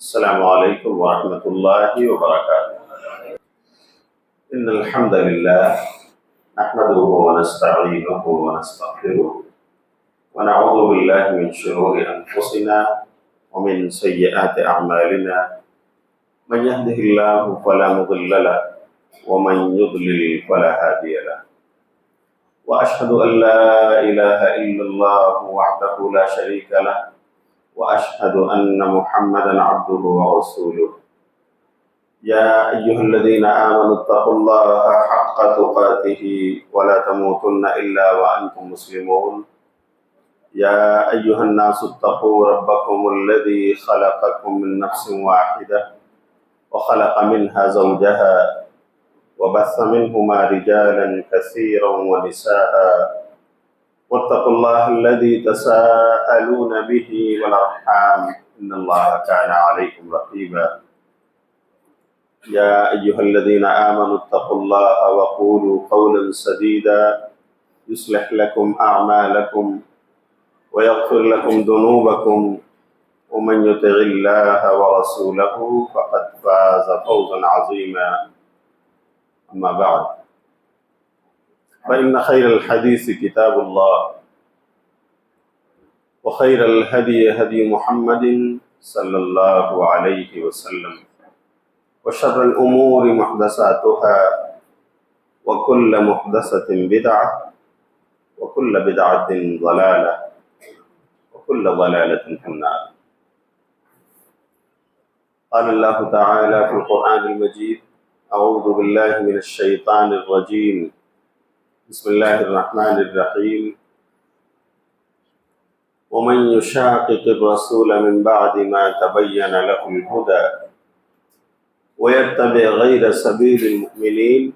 السلام علیکم ورحمۃ اللہ وبرکاتہ۔ ان الحمد للہ نحمده ونستعینه ونستغفره ونعوذ باللہ من شرور انفسنا ومن سیئات اعمالنا من يهده الله فلا مضل له ومن يضلل فلا هادي له واشهد ان لا اله الا الله وحده لا شريك له وأشهد أن محمدا عبده ورسوله يا أيها الذين آمنوا اتقوا الله حق تقاته ولا تموتن إلا وأنتم مسلمون يا أيها الناس اتقوا ربكم الذي خلقكم من نفس واحدة وخلق منها زوجها وبث منهما رجالا كثيرا ونساء واتقوا الله الذي تساءلون به والأرحام إن الله كان عليكم رقيبا يا أيها الذين آمنوا اتقوا الله وقولوا قولا سديدا يصلح لكم أعمالكم ويغفر لكم ذنوبكم ومن يطع الله ورسوله فقد فاز فوزا عظيما أما بعد فإن خير الحديث كتاب الله وخير الهدي هدي محمد صلى الله عليه وسلم وشر الأمور محدثاتها وكل محدثة بدعة وكل بدعة ضلالة وكل ضلالة في النار. قال الله تعالى في القرآن المجيد: أعوذ بالله من الشيطان الرجيم بسم الله الرحمن الرحيم ومن يشاقق الرسول من بعد ما تبين له الهدى ويتبع غير سبيل المؤمنين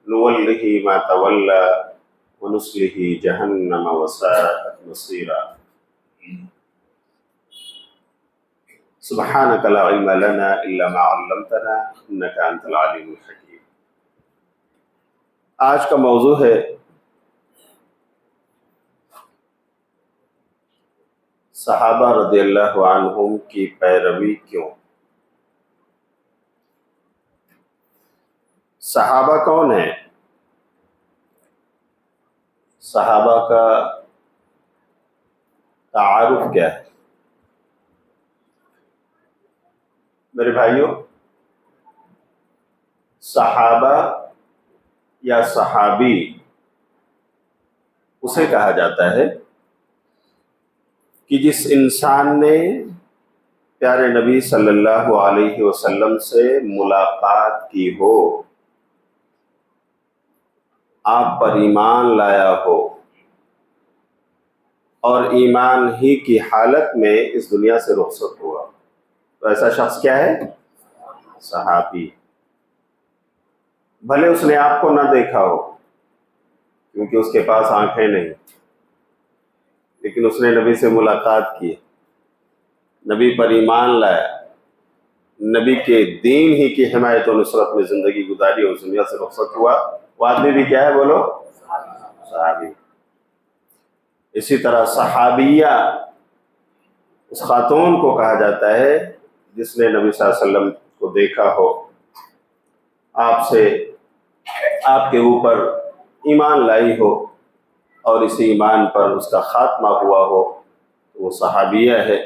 نوله ما تولى ونصله جهنم وساءت مصيرا. سبحانك لا علم لنا إلا ما علمتنا إنك أنت العليم الحكيم. آج کا موضوع ہے صحابہ رضی اللہ عنہم کی پیروی کیوں. صحابہ کون ہیں؟ صحابہ کا تعارف کیا ہے؟ میرے بھائیوں، صحابہ یا صحابی اسے کہا جاتا ہے کہ جس انسان نے پیارے نبی صلی اللہ علیہ وسلم سے ملاقات کی ہو، آپ پر ایمان لایا ہو اور ایمان ہی کی حالت میں اس دنیا سے رخصت ہوا، تو ایسا شخص کیا ہے؟ صحابی. بھلے اس نے آپ کو نہ دیکھا ہو کیونکہ اس کے پاس آنکھیں نہیں، لیکن اس نے نبی سے ملاقات کی، نبی پر ایمان لایا، نبی کے دین ہی کی حمایت و نصرت میں زندگی گزاری اور اس دنیا سے رخصت ہوا، وہ آدمی بھی کیا ہے؟ بولو، صحابی. اسی طرح صحابیہ اس خاتون کو کہا جاتا ہے جس نے نبی صلی اللہ علیہ وسلم کو دیکھا ہو، آپ کے اوپر ایمان لائی ہو اور اسی ایمان پر اس کا خاتمہ ہوا ہو، تو وہ صحابیہ ہے.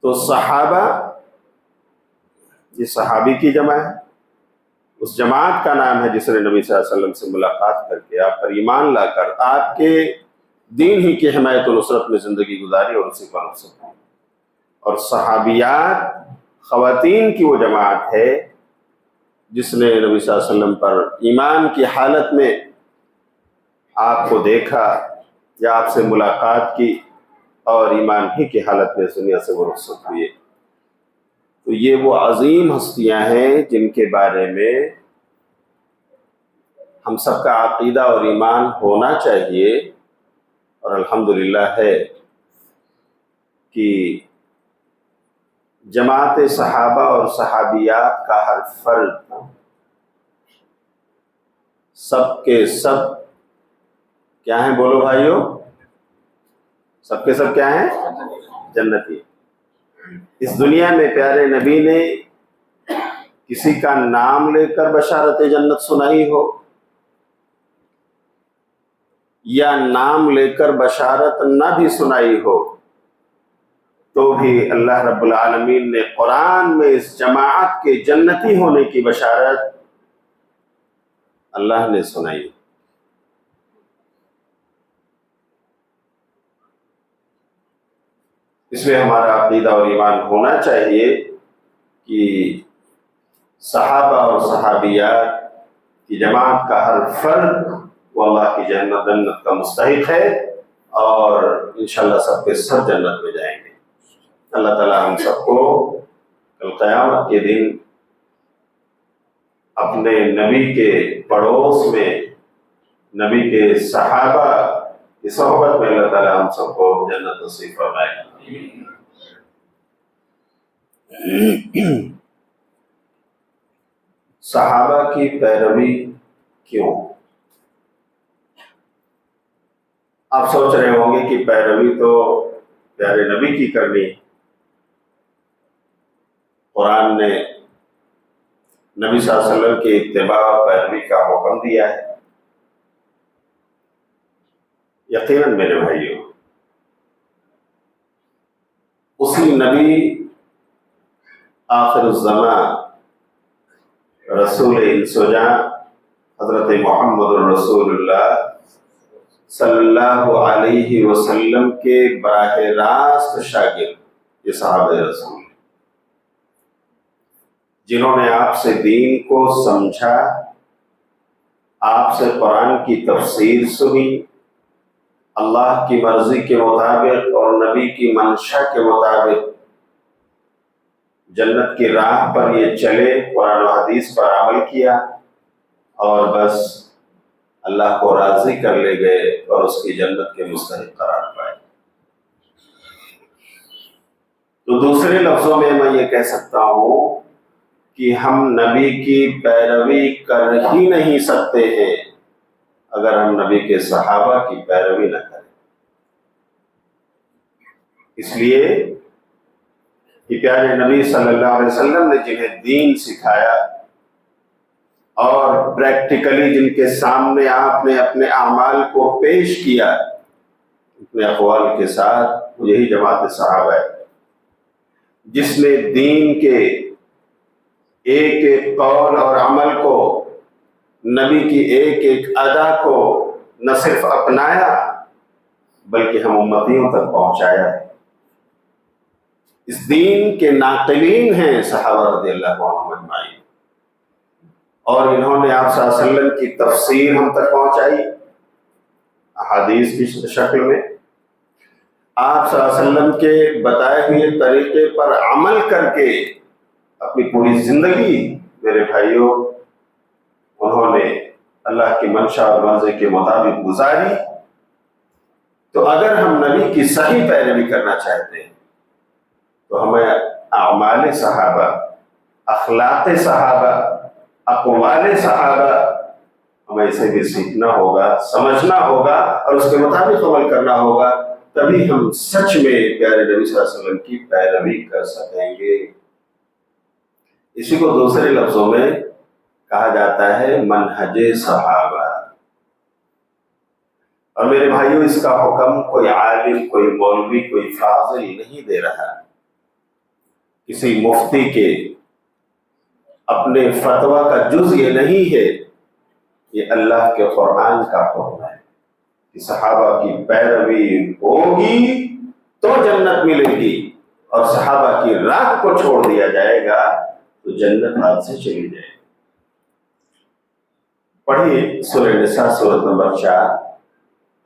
تو صحابہ یہ صحابی کی جمع ہے، اس جماعت کا نام ہے جس نے نبی صلی اللہ علیہ وسلم سے ملاقات کر کے آپ پر ایمان لا کر آپ کے دین ہی کی حمایت و نصرت میں زندگی گزاری اور اسی پر رخصت ہوئی. اور صحابیات خواتین کی وہ جماعت ہے جس نے نبی صلی اللہ علیہ وسلم پر ایمان کی حالت میں آپ کو دیکھا یا آپ سے ملاقات کی اور ایمان ہی کی حالت میں اس دنیا سے وہ رخصت ہوئے. تو یہ وہ عظیم ہستیاں ہیں جن کے بارے میں ہم سب کا عقیدہ اور ایمان ہونا چاہیے، اور الحمدللہ ہے کہ جماعت صحابہ اور صحابیات کا ہر فرد سب کے سب کیا ہیں؟ بولو بھائیو، سب کے سب کیا ہیں؟ جنتی. اس دنیا میں پیارے نبی نے کسی کا نام لے کر بشارت جنت سنائی ہو یا نام لے کر بشارت نہ بھی سنائی ہو، تو بھی اللہ رب العالمین نے قرآن میں اس جماعت کے جنتی ہونے کی بشارت اللہ نے سنائی۔ اس میں ہمارا عقیدہ اور ایمان ہونا چاہیے کہ صحابہ اور صحابیات کی جماعت کا ہر فرد وہ اللہ کی جنت کا مستحق ہے، اور انشاءاللہ سب کے سب جنت میں جائیں گے۔ اللہ تعالی ہم سب کو کل قیامت کے دن اپنے نبی کے پڑوس میں نبی کے صحابہ کی صحبت میں اللہ تعالی ہم سب کو جنت نصیب فرمائے۔ صحابہ کی پیروی کیوں؟ آپ سوچ رہے ہوں گے کہ پیروی تو پیارے نبی کی کرنی، قرآن نے نبی صلی اللہ علیہ وسلم کی اتباع اور پیروی کا حکم دیا ہے۔ یقیناً میرے بھائیوں، اسی نبی آخر الزمان رسول انسجاں حضرت محمد الرسول اللہ صلی اللہ علیہ وسلم کے براہ راست شاگرد یہ صحابہ رسول، جنہوں نے آپ سے دین کو سمجھا، آپ سے قرآن کی تفسیر سنی، اللہ کی مرضی کے مطابق اور نبی کی منشا کے مطابق جنت کی راہ پر یہ چلے، قرآن و حدیث پر عمل کیا، اور بس اللہ کو راضی کر لے گئے اور اس کی جنت کے مستحق قرار پائے۔ تو دوسرے لفظوں میں میں یہ کہہ سکتا ہوں کہ ہم نبی کی پیروی کر ہی نہیں سکتے ہیں اگر ہم نبی کے صحابہ کی پیروی نہ کریں۔ اس لیے کہ پیارے نبی صلی اللہ علیہ وسلم نے جنہیں دین سکھایا اور پریکٹیکلی جن کے سامنے آپ نے اپنے اعمال کو پیش کیا اپنے اقوال کے ساتھ، یہی جماعت صحابہ ہے، جس نے دین کے ایک ایک قول اور عمل کو، نبی کی ایک ایک ادا کو نہ صرف اپنایا بلکہ ہم امتیوں تک پہنچایا ہے۔ اس دین کے ناقلین ہیں صحابہ رضی اللہ عنہم اجمعین، اور انہوں نے آپ صلی اللہ علیہ وسلم کی تفسیر ہم تک پہنچائی احادیث کی شکل میں، آپ صلی اللہ علیہ وسلم کے بتائے ہوئے طریقے پر عمل کر کے اپنی پوری زندگی میرے بھائیوں انہوں نے اللہ کی منشا اور مرضی کے مطابق گزاری۔ تو اگر ہم نبی کی صحیح پیروی کرنا چاہتے ہیں تو ہمیں اعمال صحابہ، اخلاق صحابہ، اقوال صحابہ، ہمیں اسے بھی سیکھنا ہوگا، سمجھنا ہوگا اور اس کے مطابق عمل کرنا ہوگا، تبھی ہم سچ میں پیارے نبی صلی اللہ علیہ وسلم کی پیروی کر سکیں گے۔ اسی کو دوسرے لفظوں میں کہا جاتا ہے منہج صحابہ۔ اور میرے بھائیوں، اس کا حکم کوئی عالم، کوئی مولوی، کوئی فاضل نہیں دے رہا، کسی مفتی کے اپنے فتویٰ کا جز یہ نہیں ہے، یہ اللہ کے قرآن کا حکم ہے کہ صحابہ کی پیروی ہوگی تو جنت ملے گی، اور صحابہ کی راہ کو چھوڑ دیا جائے گا تو جنت ہاتھ سے چلی جائے گی۔ پڑھیے سورہ نساء سورۃ نمبر 4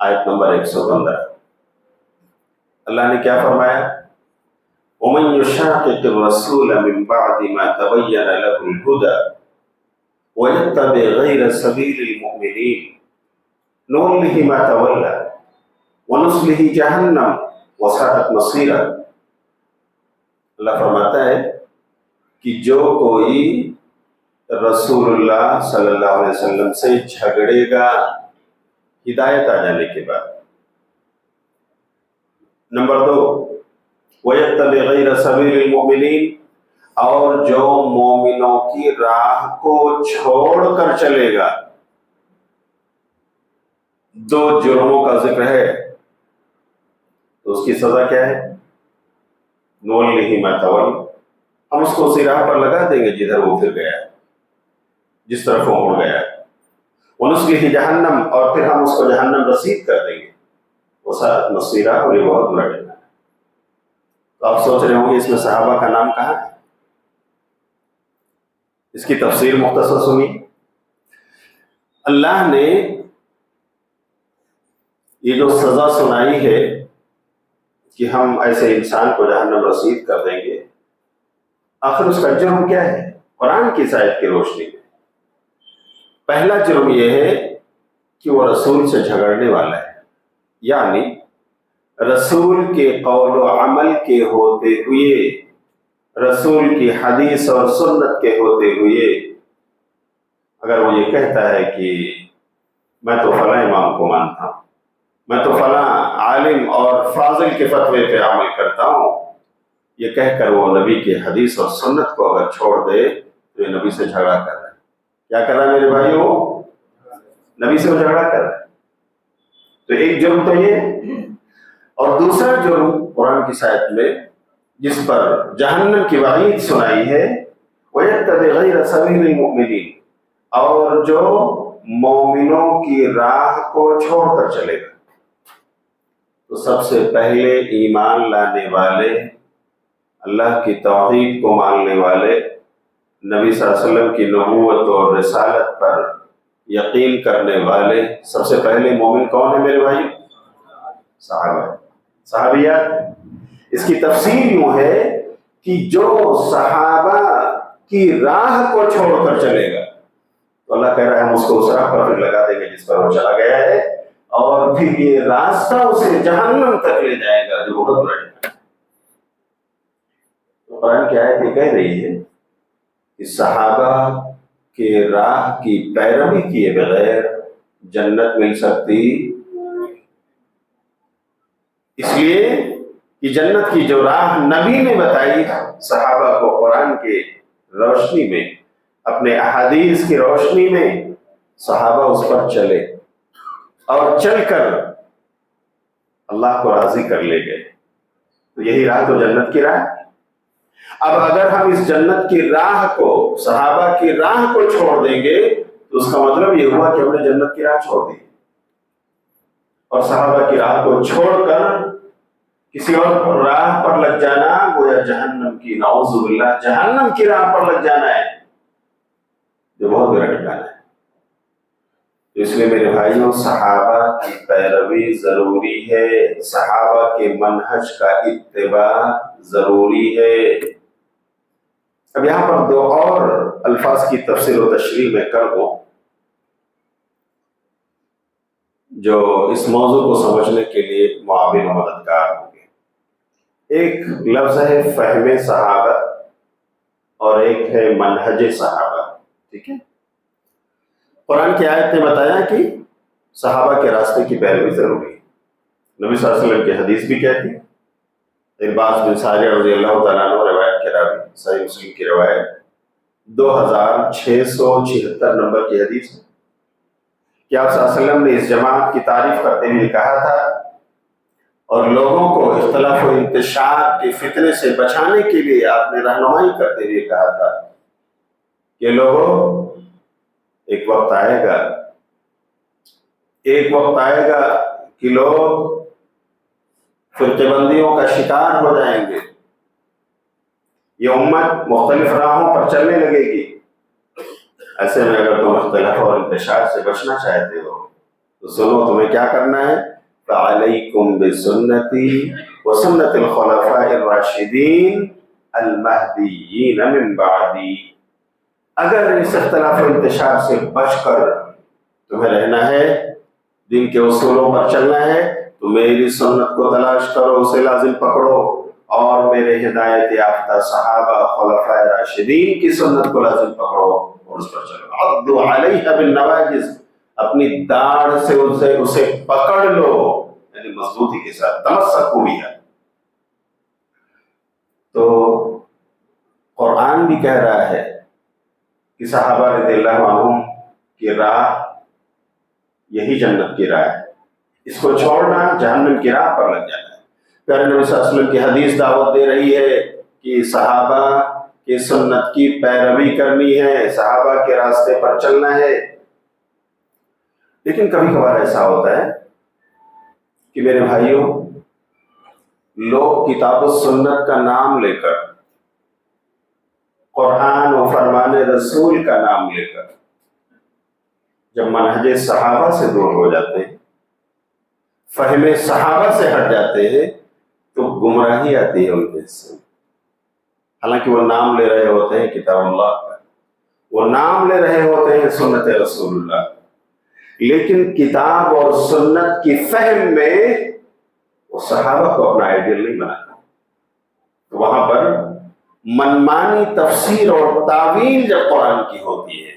آیت نمبر 115۔ اللہ نے کیا فرمایا؟ وَمَن يُشَاقِقِ الرَّسُولَ مِن بَعْدِ مَا تَبَيَّنَ لَهُ الْهُدَى وَيَتَّبِعْ غَيْرَ سَبِيلِ الْمُؤْمِنِينَ نُوَلِّهِ مَا تَوَلَّى وَنُصْلِهِ جَهَنَّمَ وَسَاءَتْ مَصِيرًا۔ اللہ فرماتا ہے کہ جو کوئی رسول اللہ صلی اللہ علیہ وسلم سے جھگڑے گا ہدایت آ جانے کے بعد، نمبر 2، وَيَتَّبِعْ غَيْرَ سَبِيلِ الْمُؤْمِنِينَ، اور جو مومنوں کی راہ کو چھوڑ کر چلے گا. دو جرموں کا ذکر ہے تو اس کی سزا کیا ہے؟ نُوَلِّهِ مَا تَوَلَّىٰ، ہم اس کو اسی راہ پر لگا دیں گے جدھر وہ پھر گیا ہے، جس طرف وہ مڑ گیا ہے. وَنُصْلِهِ جہنم، اور پھر ہم اس کو جہنم رسید کر دیں گے. وہ ساتھ مصیرہ، اور یہ بہت برا ٹھکانہ ہے. تو آپ سوچ رہے ہوں گے اس میں صحابہ کا نام کہاں ہے؟ اس کی تفسیر مختصر سنی. اللہ نے یہ جو سزا سنائی ہے کہ ہم ایسے انسان کو جہنم رسید کر دیں گے، آخر اس کا جرم کیا ہے؟ قرآن کی آیت کی روشنی میں پہلا جرم یہ ہے کہ وہ رسول سے جھگڑنے والا ہے، یعنی رسول کے قول و عمل کے ہوتے ہوئے، رسول کی حدیث اور سنت کے ہوتے ہوئے اگر وہ یہ کہتا ہے کہ میں تو فلاں امام کو مانتا ہوں، میں تو فلاں عالم اور فاضل کے فتوے پہ عمل کرتا ہوں، یہ کہہ کر وہ نبی کی حدیث اور سنت کو اگر چھوڑ دے تو یہ نبی سے جھگڑا کر رہا ہے. کیا کر رہا ہے میرے بھائی؟ وہ نبی سے جھگڑا کر رہا ہے. تو ایک جرم تو یہ، اور دوسرا جرم قرآن کی آیت میں جس پر جہنم کی وعید سنائی ہے، وَيَتَّبِعْ غَيْرَ سَبِيلِ الْمُؤْمِنِينَ، اور جو مومنوں کی راہ کو چھوڑ کر چلے گا. تو سب سے پہلے ایمان لانے والے، اللہ کی توحید کو ماننے والے، نبی صلی اللہ علیہ وسلم کی نبوت اور رسالت پر یقین کرنے والے سب سے پہلے مومن کون ہے میرے بھائی؟ صحابہ، صحابیات. اس کی تفسیر یوں ہے کہ جو صحابہ کی راہ کو چھوڑ کر چلے گا تو اللہ کہہ رہا ہے ہم اس کو اس راہ پر پھر لگا دیں گے جس پر وہ چلا گیا ہے، اور پھر یہ راستہ اسے جہنم تک لے جائے گا جو بہت برا ہے. قرآن کی آیت یہ کہہ رہی ہے کہ صحابہ کے راہ کی پیروی کیے بغیر جنت مل سکتی، اس لیے کہ جنت کی جو راہ نبی نے بتائی صحابہ کو قرآن کے روشنی میں، اپنے احادیث کی روشنی میں، صحابہ اس پر چلے اور چل کر اللہ کو راضی کر لے گئے. تو یہی راہ تو جنت کی راہ. اب اگر ہم اس جنت کی راہ کو، صحابہ کی راہ کو چھوڑ دیں گے تو اس کا مطلب یہ ہوا کہ ہم نے جنت کی راہ چھوڑ دی، اور صحابہ کی راہ کو چھوڑ کر کسی اور راہ پر لگ جانا گویا جہنم کی، نعوذ باللہ، جہنم کی راہ پر لگ جانا ہے جو بہت برا ٹھکانہ ہے. تو اس لیے میرے بھائیوں صحابہ کی پیروی ضروری ہے، صحابہ کے منہج کا اتباع ضروری ہے. اب یہاں پر دو اور الفاظ کی تفسیر و تشریح میں کر دوں جو اس موضوع کو سمجھنے کے لیے معاون و مددگار ہوں گے. ایک لفظ ہے فہم صحابہ اور ایک ہے منہج صحابہ. ٹھیک ہے، قرآن کی آیت نے بتایا کہ صحابہ کے راستے کی پیروی ضروری ہے. نبی صلی اللہ علیہ وسلم کی حدیث بھی کہتی ہے. عرباض بن ساریہ رضی اللہ تعالیٰ عنہ روایت کے راوی، صحیح مسلم کی روایت 2676 نمبر کی حدیث ہے کہ آپ صلی اللہ علیہ وسلم نے اس جماعت کی تعریف کرتے ہوئے کہا تھا اور لوگوں کو اختلاف و انتشار کے فتنے سے بچانے کے لیے آپ نے رہنمائی کرتے ہوئے کہا تھا کہ لوگوں، ایک وقت آئے گا کہ لوگ فرقے بندیوں کا شکار ہو جائیں گے، یہ امت مختلف راہوں پر چلنے لگے گی. ایسے میں اگر تم اختلاف اور انتشار سے بچنا چاہتے ہو تو سنو تمہیں کیا کرنا ہے. فعلیکم بسنتی وسنت الخلفاء الراشدین المہدیین من بعدی. اگر اس اختلاف و انتشار سے بچ کر تمہیں رہنا ہے، دین کے اصولوں پر چلنا ہے، تو میری سنت کو تلاش کرو، اسے لازم پکڑو، اور میرے ہدایت یافتہ صحابہ خلفاء راشدین کی سنت کو لازم پکڑو اور اس پر چلو. عضوا علیہ بالنواجذ، اپنی داڑھ سے اسے پکڑ لو، یعنی مضبوطی کے ساتھ. تمسکوا بہا، قرآن بھی کہہ رہا ہے کہ صحابہ رضی اللہ عنہم کی راہ یہی جنت کی راہ ہے، اس کو چھوڑنا جہنم کی راہ پر لگ جانا ہے۔ پیارے نبی صلی اللہ علیہ وسلم کی حدیث دعوت دے رہی ہے کہ صحابہ کی سنت کی پیروی کرنی ہے، صحابہ کے راستے پر چلنا ہے۔ لیکن کبھی کبھار ایسا ہوتا ہے کہ میرے بھائیوں، لوگ کتاب و سنت کا نام لے کر، قرآن و فرمان رسول کا نام لے کر جب منہج صحابہ سے دور ہو جاتے ہیں، فہم صحابہ سے ہٹ جاتے ہیں، تو گمراہی آتی ہے ان کے حصے میں۔ حالانکہ وہ نام لے رہے ہوتے ہیں کتاب اللہ کا، وہ نام لے رہے ہوتے ہیں سنت رسول اللہ، لیکن کتاب اور سنت کی فہم میں وہ صحابہ کو اپنا آئیڈیل نہیں بناتا۔ تو وہاں پر منمانی تفسیر اور تعویل جب قرآن کی ہوتی ہے،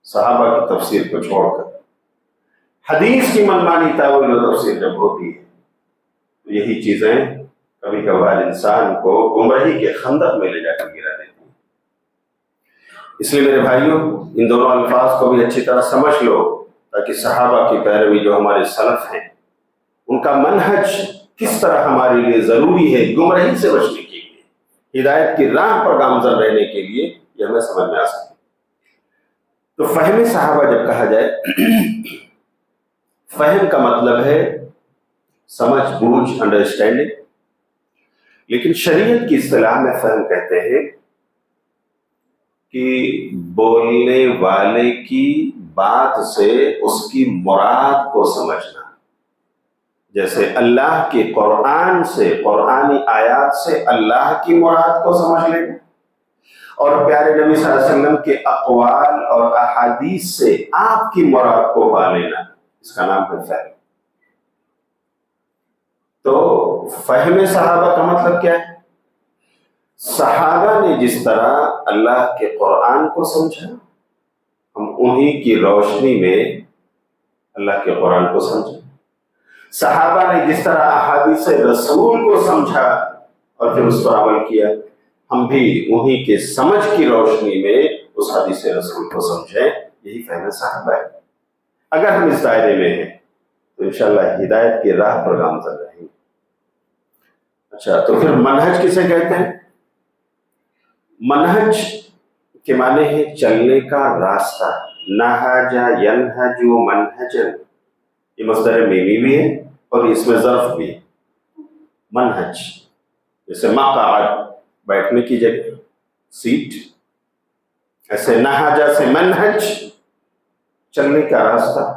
صحابہ کی تفسیر کو چھوڑ کر حدیث کی منمانی تعویل و تفسیر جب ہوتی ہے، تو یہی چیزیں کبھی کبھار انسان کو گمراہی کے خندق میں لے جا کر گرا دیتی ہیں۔ اس لیے میرے بھائیوں، ان دونوں الفاظ کو بھی اچھی طرح سمجھ لو، تاکہ صحابہ کی پیروی جو ہمارے سلف ہیں، ان کا منہج کس طرح ہمارے لیے ضروری ہے گمراہی سے بچنے کے لیے، ہدایت کی راہ پر گامزن رہنے کے لیے، یہ ہمیں سمجھ میں آ سکے۔ تو فہم صحابہ جب کہا جائے، فہم کا مطلب ہے سمجھ بوجھ، انڈرسٹینڈنگ، لیکن شریعت کی اصطلاح میں فہم کہتے ہیں کہ بولنے والے کی بات سے اس کی مراد کو سمجھنا۔ جیسے اللہ کے قرآن سے، قرآنی آیات سے اللہ کی مراد کو سمجھ لینا، اور پیارے نبی صلی اللہ علیہ وسلم کے اقوال اور احادیث سے آپ کی مراد کو پا لینا، اس کا نام ہے فہم۔ تو فہم صحابہ کا مطلب کیا ہے؟ صحابہ نے جس طرح اللہ کے قرآن کو سمجھا، ہم انہی کی روشنی میں اللہ کے قرآن کو سمجھیں۔ صحابہ نے جس طرح احادیث رسول کو سمجھا اور پھر اس پر عمل کیا، ہم بھی انہی کے سمجھ کی روشنی میں اس حدیث رسول کو سمجھیں۔ یہی فہم صحابہ ہے۔ اگر ہم اس دائرے میں ہیں تو انشاءاللہ ہدایت کی راہ پر گامزن رہیں گے۔ اچھا، تو پھر منہج کسے کہتے ہیں؟ منہج کے معنی ہے چلنے کا راستہ، نہج ینہج منہجا، یہ مصدر میمی بھی ہے اور اس میں ظرف بھی ہے۔ منہج جیسے مقعد، بیٹھنے کی جگہ، سیٹ، ایسے نہجا سے منہج، چلنے کا راستہ۔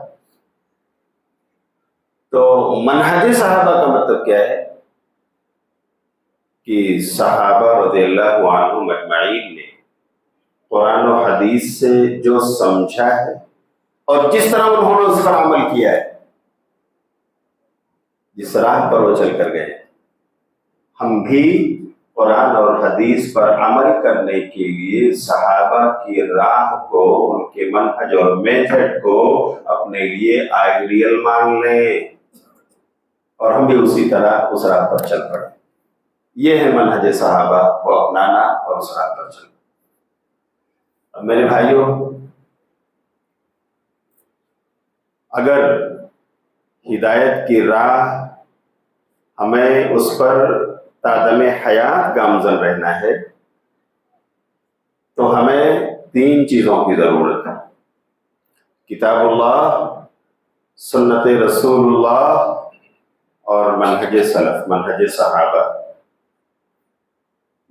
تو منہج صحابہ کا مطلب کیا ہے کہ صحابہ رضی اللہ عنہم اجمعین نے قرآن و حدیث سے جو سمجھا ہے اور جس طرح انہوں نے اس پر عمل کیا ہے، جس راہ پر وہ چل کر گئے، ہم بھی قرآن اور حدیث پر عمل کرنے کے لیے صحابہ کی راہ کو، ان کے منہج اور میتھڈ کو اپنے لیے آئیڈیل مان لیں، اور ہم بھی اسی طرح اس راہ پر چل پڑیں۔ یہ ہے منہج صحابہ کو اپنانا اور اس راہ پر چلنا۔ اب میرے بھائیوں، اگر ہدایت کی راہ ہمیں اس پر تادم حیات گامزن رہنا ہے تو ہمیں 3 چیزوں کی ضرورت ہے: کتاب اللہ، سنت رسول اللہ، اور منہج سلف، منہج صحابہ۔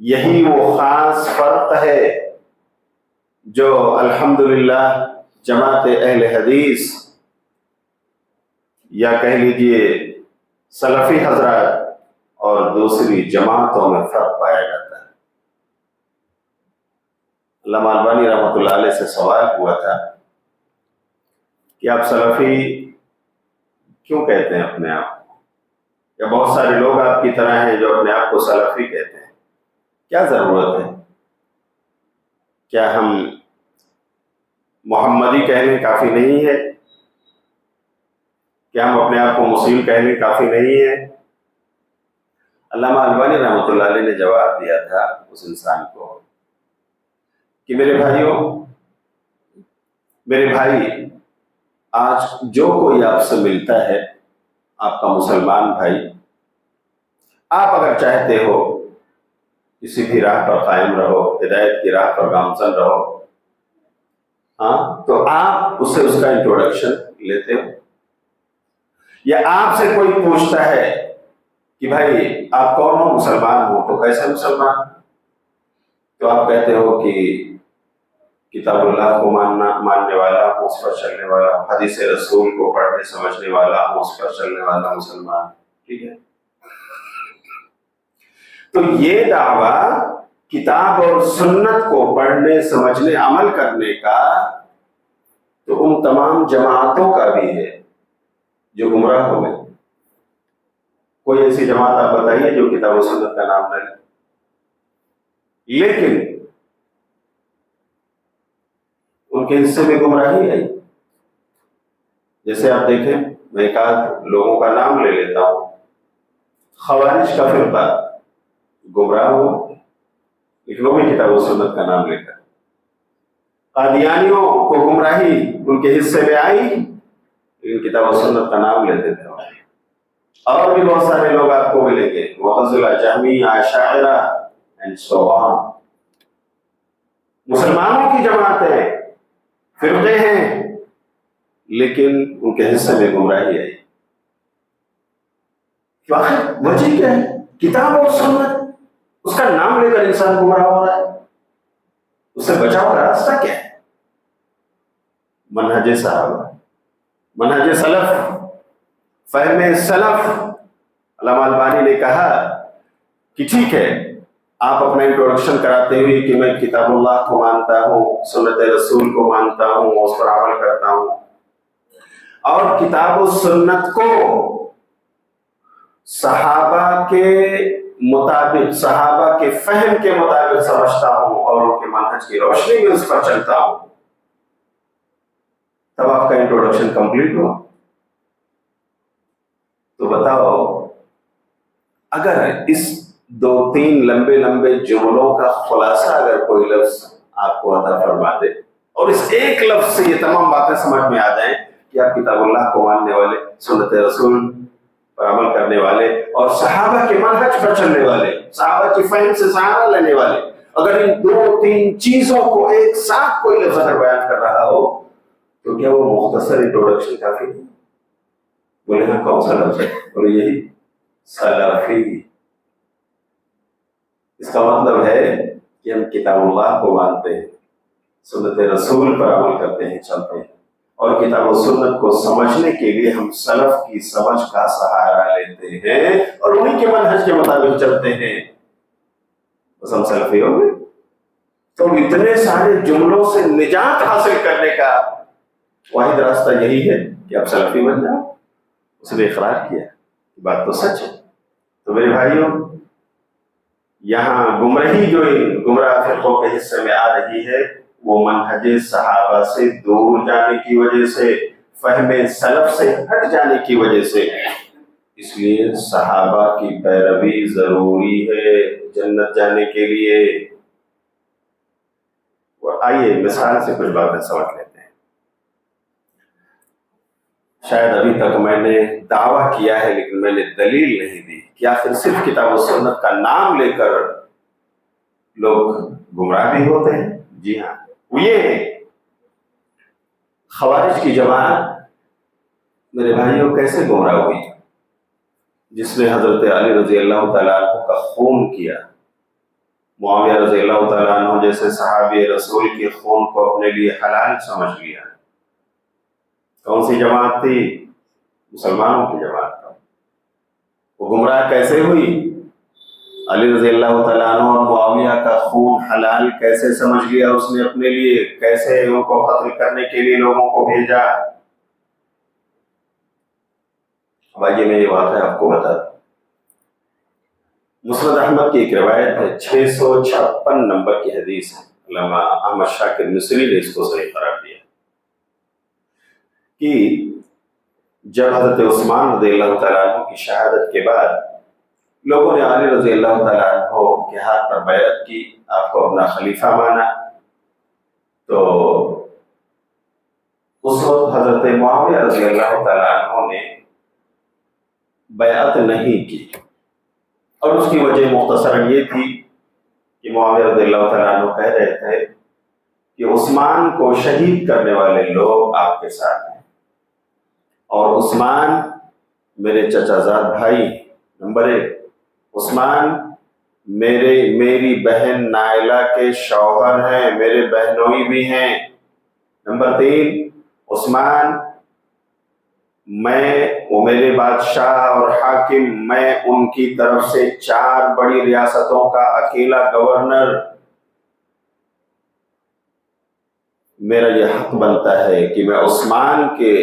یہی وہ خاص فرق ہے جو الحمدللہ جماعت اہل حدیث یا کہہ لیجئے سلفی حضرات اور دوسری جماعتوں میں فرق پایا جاتا ہے۔ علامہ البانی رحمۃ اللہ علیہ سے سوال ہوا تھا کہ آپ سلفی کیوں کہتے ہیں اپنے آپ کو، یا بہت سارے لوگ آپ کی طرح ہیں جو اپنے آپ کو سلفی کہتے ہیں، کیا ضرورت ہے؟ کیا ہم محمدی کہنے کافی نہیں ہے؟ کیا ہم اپنے آپ کو مسلم کہنے کافی نہیں ہے؟ علامہ البانی رحمۃ اللہ علیہ نے جواب دیا تھا اس انسان کو کہ میرے بھائی آج جو کوئی آپ سے ملتا ہے آپ کا مسلمان بھائی، آپ اگر چاہتے ہو کسی بھی راہ پر قائم رہو، ہدایت کی راہ پر گامزن رہو، تو آپ اس سے اس کا انٹروڈکشن لیتے ہو، یا آپ سے کوئی پوچھتا ہے کہ بھائی آپ کون ہو، مسلمان ہو، تو کیسے مسلمان؟ تو آپ کہتے ہو کہ کتاب اللہ کو ماننے والا ہوں، اس پر چلنے والا ہوں، حدیث رسول کو پڑھنے سمجھنے والا ہوں، اس پر چلنے والا مسلمان. ٹھیک ہے؟ تو یہ دعویٰ کتاب اور سنت کو پڑھنے سمجھنے عمل کرنے کا تو ان تمام جماعتوں کا بھی ہے جو گمراہ ہو گئے. کوئی ایسی جماعت آپ بتائیے جو کتاب و سنت کا نام لے، لیکن ان کے حصے میں گمراہی ہے. جیسے آپ دیکھیں، میں ایک آدھ لوگوں کا نام لے لیتا ہوں. خوارج کا فرقہ گمراہ ہو لیکن وہ بھی کتاب و سنت کا نام لے کر. قادیانیوں کو گمراہی ان کے حصے میں آئی لیکن کتاب و سنت کا نام لیتے تھے. اور بھی بہت سارے لوگ آپ کو ملیں گے، معتزلہ، جہمیہ، اشاعرہ اینڈ سو آن. مسلمانوں کی جماعتیں، فرقے ہیں، لیکن ان کے حصے میں گمراہی آئی. آخر وجہ کیا ہے؟ کتاب اور سنت، اس کا نام لے کر انسان گمراہ ہو رہا ہے. اس سے بچاؤ کا راستہ کیا ہے؟ منہج صحابہ، منہج سلف، فہم سلف. علامہ البانی نے کہا کہ ٹھیک ہے، آپ اپنا انٹروڈکشن کراتے ہوئے کہ میں کتاب اللہ کو مانتا ہوں، سنت رسول کو مانتا ہوں، اس پر عمل کرتا ہوں، اور کتاب و سنت کو صحابہ کے مطابق، صحابہ کے فہم کے مطابق سمجھتا ہوں اور ان کے منہج کی روشنی میں اس پر چلتا ہوں، تب آپ کا انٹروڈکشن کمپلیٹ ہوا. تو بتاؤ، اگر اس 2-3 لمبے جملوں کا خلاصہ اگر کوئی لفظ آپ کو عطا فرما دے اور اس ایک لفظ سے یہ تمام باتیں سمجھ میں آ جائیں کہ آپ کتاب اللہ کو ماننے والے، سنت رسول پر عمل کرنے والے اور صحابہ کے منہج پر چلنے والے، صحابہ کی فہم سے سہارا لینے والے، اگر ان 2-3 چیزوں کو ایک ساتھ کوئی لفظ اگر بیان کر رہا ہو تو کیا وہ مختصر انٹروڈکشن کافی ہے؟ بولے ہاں، کون سا لفظ ہے؟ بولے یہی سلفی. اس کا مطلب ہے کہ ہم کتاب اللہ کو مانتے ہیں، سنت رسول پر عمل کرتے ہیں، چلتے ہیں، اور کتاب و سنت کو سمجھنے کے لیے ہم سلف کی سمجھ کا سہارا لیتے ہیں اور انہی کے منہج کے مطابق چلتے ہیں. بس ہم سلفی ہو گئے. تو اتنے سارے جملوں سے نجات حاصل کرنے کا واحد راستہ یہی ہے کہ آپ سلفی بن جاؤ. اس نے اقرار کیا، بات تو سچ ہے. تو میرے بھائیوں، یہاں گمراہی جو گمراہ فرقوں کے حصے میں آ رہی ہے وہ منہج صحابہ سے دور جانے کی وجہ سے، فہم سلف سے ہٹ جانے کی وجہ سے. اس لیے صحابہ کی پیروی ضروری ہے جنت جانے کے لیے. اور آئیے مثال سے کچھ باتیں سمجھ لیتے ہیں. شاید ابھی تک میں نے دعویٰ کیا ہے لیکن میں نے دلیل نہیں دی کہ آخر صرف کتاب و سنت کا نام لے کر لوگ گمراہ بھی ہوتے ہیں. جی ہاں، وہ یہ ہے خوارج کی جماعت میرے بھائیوں کیسے گمراہ ہوئی؟ جس نے حضرت علی رضی اللہ تعالیٰ عنہ کا خون کیا، معاویہ رضی اللہ تعالیٰ عنہ جیسے صحابی رسول کے خون کو اپنے لیے حلال سمجھ لیا. کون سی جماعت تھی؟ مسلمانوں کی جماعت تھا. وہ گمراہ کیسے ہوئی؟ علی رضی اللہ تعالیٰ عنہ اور معاویہ کا خون حلال کیسے سمجھ لیا اس نے اپنے لیے؟ کیسے ان کو قتل کرنے کے لیے لوگوں کو بھیجا؟ اب آئیے میں یہ واقعہ آپ کو بتا دوں. مسند احمد کی ایک روایت ہے، 656 نمبر کی حدیث ہے. علامہ احمد شاکر مصری نے اس کو صحیح قرار دیا کہ جب حضرت عثمان رضی اللہ تعالیٰ عنہ کی شہادت کے بعد لوگوں نے علی رضی اللہ تعالیٰ عنہ کے ہاتھ پر بیعت کی، آپ کو اپنا خلیفہ مانا، تو اس وقت حضرت معاویہ رضی اللہ تعالیٰ عنہ نے بیعت نہیں کی، اور اس کی وجہ مختصراً یہ تھی کہ معاویہ رضی اللہ تعالیٰ عنہ کہہ رہے تھے کہ عثمان کو شہید کرنے والے لوگ آپ کے ساتھ ہیں، اور عثمان میرے چچا زاد بھائی، نمبر 1، عثمان میری بہن نائلہ کے شوہر ہیں، میرے بہنوئی بھی ہیں، نمبر 3، عثمان وہ میرے بادشاہ اور حاکم، میں ان کی طرف سے 4 بڑی ریاستوں کا اکیلا گورنر، میرا یہ حق بنتا ہے کہ میں عثمان کے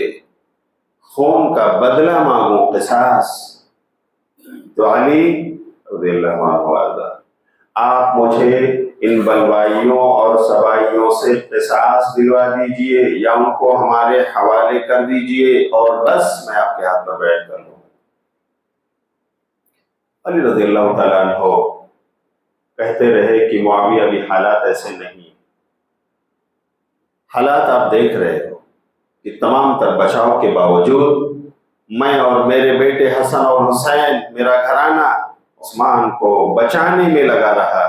خون کا بدلہ مانگوں، قصاص۔ تو علی رضی اللہ عنہ، آپ مجھے ان بلوائیوں اور سوائیوں سے قصاص دلوا دیجئے یا ان کو ہمارے حوالے کر دیجئے، اور بس میں آپ کے ہاتھ پر بیٹھ کر لوں۔ علی رضی اللہ تعالیٰ عنہ کہتے رہے کہ معاویہ ابھی حالات ایسے نہیں، حالات آپ دیکھ رہے ہو کہ تمام تر بچاؤ کے باوجود میں اور میرے بیٹے حسن اور حسین، میرا گھرانہ عثمان کو بچانے میں لگا رہا،